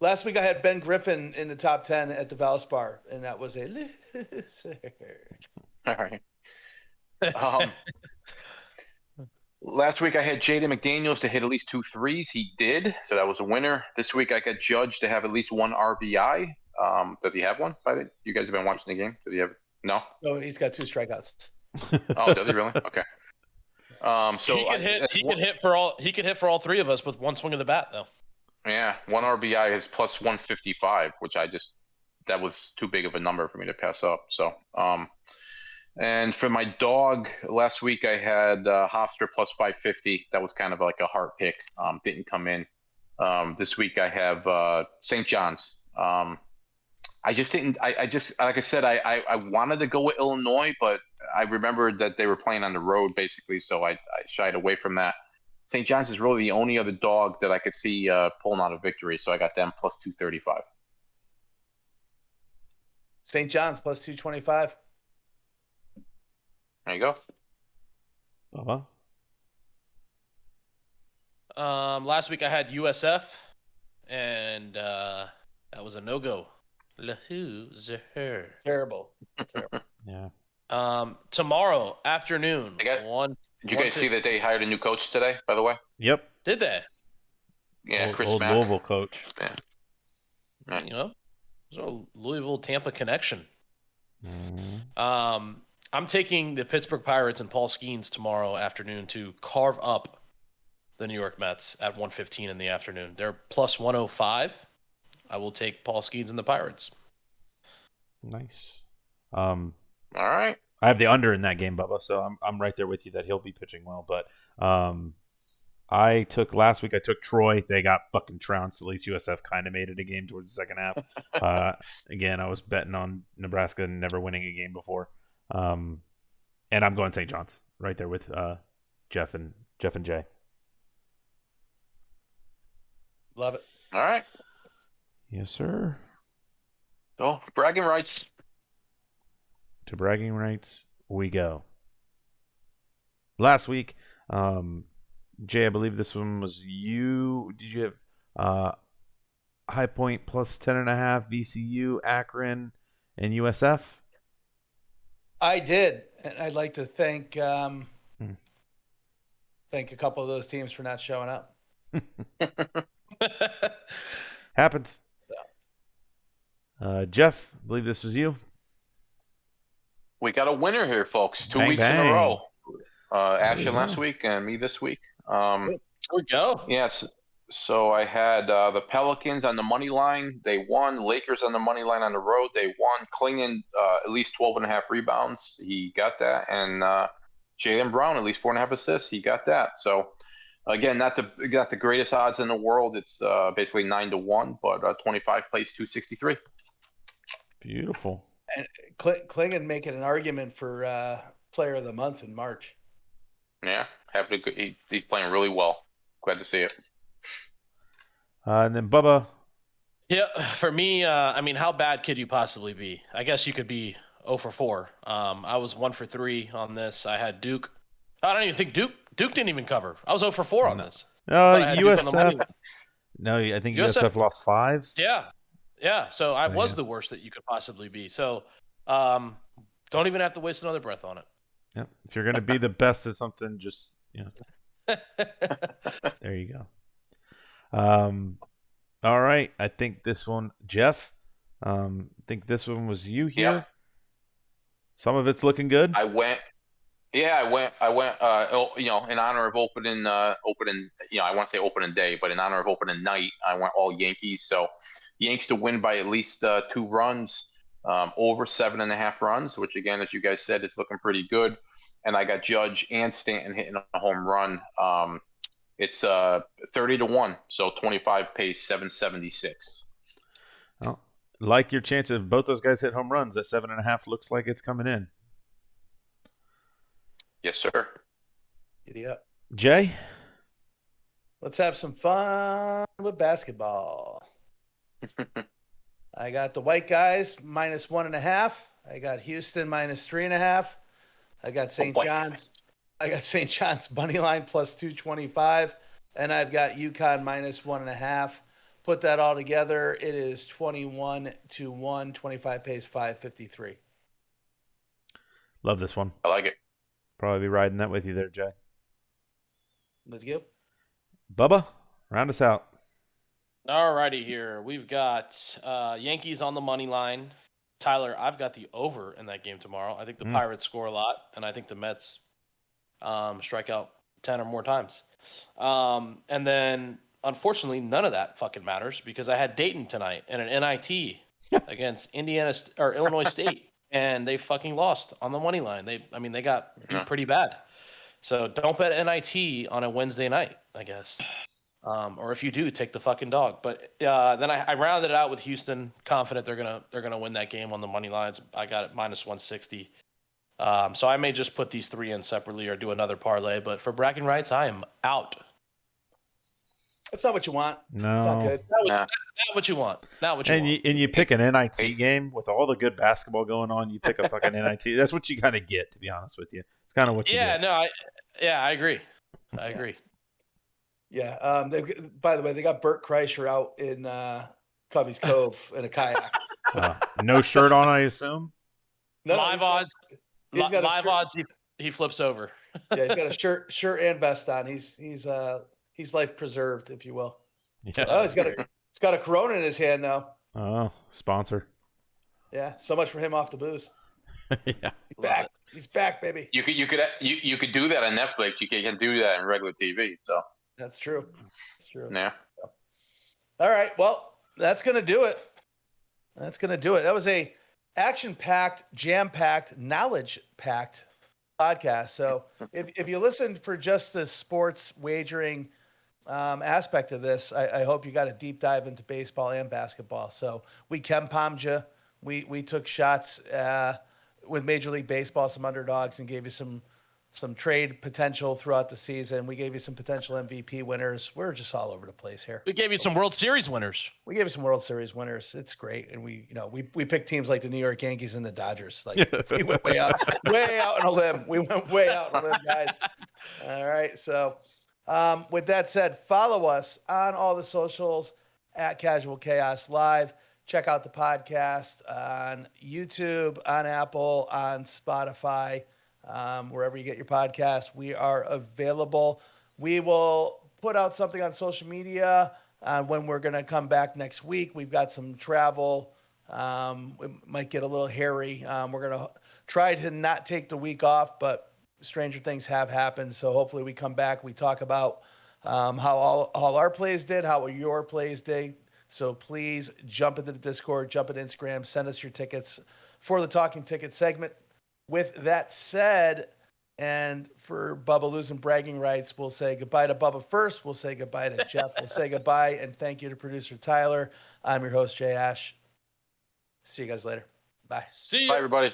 Last week I had Ben Griffin in the top 10 at the Valspar, and that was a loser. All right. Last week I had Jaden McDaniels to hit at least 2 threes. He did, so that was a winner. This week I got Judge to have at least 1 RBI. Does he have one? You guys have been watching the game. Did he have? No. No, he's got 2 strikeouts. Oh, does he really? Okay. So he could hit for all 3 of us with 1 swing of the bat, though. Yeah, 1 RBI is plus 155, which that was too big of a number for me to pass up. So, and for my dog, last week I had Hofstra plus 550. That was kind of like a heart pick. Didn't come in. This week I have St. John's. I just didn't. I just, like I said, I wanted to go with Illinois, but I remembered that they were playing on the road basically, so I shied away from that. St. John's is really the only other dog that I could see pulling out a victory, so I got them plus 235. St. John's plus 225. There you go. Last week I had USF, and that was a no-go. Loser. Terrible. Yeah. Tomorrow afternoon. Did you guys see that they hired a new coach today, by the way? Yep. Did they? Yeah, Chris old Mack. Louisville coach. Yeah. Right. You know, there's a Louisville-Tampa connection. Mm-hmm. I'm taking the Pittsburgh Pirates and Paul Skeens tomorrow afternoon to carve up the New York Mets at 1:15 in the afternoon. They're plus 105. I will take Paul Skeens and the Pirates. Nice. All right. I have the under in that game, Bubba, so I'm right there with you that he'll be pitching well. But last week I took Troy. They got fucking trounced. At least USF kind of made it a game towards the second half. Again, I was betting on Nebraska never winning a game before. And I'm going St. John's right there with Jeff and Jay. Love it. All right. Yes, sir. So bragging rights. to bragging rights we go. Last week, Jay, I believe this one was you. Did you have High Point plus 10.5, VCU, Akron, and USF? I did, and I'd like to thank a couple of those teams for not showing up. Happens. Jeff, I believe this was you. We got a winner here, folks. 2 Bang, weeks in bang. a row. Ashley go. last week and me this week. There we go. Yes. So I had the Pelicans on the money line. They won. Lakers on the money line on the road. They won. Klingen at least 12.5 rebounds. He got that. And Jaylen Brown at least 4.5 assists. He got that. So again, not the greatest odds in the world. It's basically 9-1, but 25 plays 263. Beautiful. And Klingen making an argument for Player of the Month in March. Yeah, happy to. He's playing really well. Glad to see it. And then Bubba. Yeah, for me, I mean, how bad could you possibly be? I guess you could be 0 for 4. I was 1 for 3 on this. I had Duke. I don't even think Duke didn't even cover. I was 0 for 4 on this. USF. No, I think USF lost 5. Yeah. So I was the worst that you could possibly be. So don't even have to waste another breath on it. Yeah. If you're going to be the best at something, just there you go. All right. I think this one, Jeff. I think this one was you here. Yeah. Some of it's looking good. I went. In honor of opening. I want to say opening day, but in honor of opening night, I went all Yankees. So Yanks to win by at least 2 runs, over 7.5 runs, which again, as you guys said, it's looking pretty good. And I got Judge and Stanton hitting a home run. It's 30-1, so 25 pays 776. Well, like your chance of both those guys hit home runs, that 7.5 looks like it's coming in. Yes, sir. Giddy up. Jay? Let's have some fun with basketball. I got the White Guys minus 1.5. I got Houston minus 3.5. I got St. John's. I got St. John's money line plus 225, and I've got UConn minus 1.5. Put that all together, it is 21-1. 25 pays 553. Love this one. I like it. Probably be riding that with you there, Jay. Let's go. Bubba, round us out. All righty here. We've got Yankees on the money line. Tyler, I've got the over in that game tomorrow. I think the Pirates score a lot, and I think the Mets strike out 10 or more times. And then, unfortunately, none of that fucking matters because I had Dayton tonight in an NIT against Illinois State, and they fucking lost on the money line. They got beat pretty bad. So don't bet NIT on a Wednesday night, I guess. Or if you do, take the fucking dog. But then I rounded it out with Houston, confident they're gonna win that game on the money lines. I got it minus 160. So I may just put these 3 in separately or do another parlay. But for bragging rights, I am out. That's not what you want. No. It's not good. Not what you want. Not what you want. And you pick an NIT game with all the good basketball going on. You pick a fucking NIT. That's what you kind of get, to be honest with you. It's kind of what you get. I agree. I agree. Yeah. By the way, they got Bert Kreischer out in Cubby's Cove in a kayak. No shirt on, I assume? No, live odds. Live odds. He flips over. Yeah, he's got a shirt and vest on. He's life preserved, if you will. Yeah. Oh, he's got a Corona in his hand now. Oh, sponsor. Yeah, so much for him off the booze. Yeah. He's back, baby. You could do that on Netflix. You can't do that on regular TV. So that's true. Yeah. All right. Well, that's gonna do it. That was a action-packed, jam-packed, knowledge-packed podcast. So if you listened for just the sports wagering aspect of this, I hope you got a deep dive into baseball and basketball. So we Ken-Palmed you. We took shots with Major League Baseball, some underdogs, and gave you some some trade potential throughout the season. We gave you some potential MVP winners. We're just all over the place here. We gave you some World Series winners. We gave you some World Series winners. It's great, and we picked teams like the New York Yankees and the Dodgers. Like we went way out on a limb. We went way out on a limb, guys. All right, so with that said, follow us on all the socials at Casual Chaos Live. Check out the podcast on YouTube, on Apple, on Spotify. Wherever you get your podcasts, we are available. We will put out something on social media when we're going to come back next week. We've got some travel. It might get a little hairy. We're going to try to not take the week off, but stranger things have happened. So hopefully we come back. We talk about how all our plays did, how your plays did. So please jump into the Discord, jump into Instagram, send us your tickets for the Talking Ticket segment. With that said, and for Bubba losing bragging rights, we'll say goodbye to Bubba first. We'll say goodbye to Jeff. We'll say goodbye, and thank you to producer Tyler. I'm your host, Jay Ash. See you guys later. Bye. See you. Bye, everybody.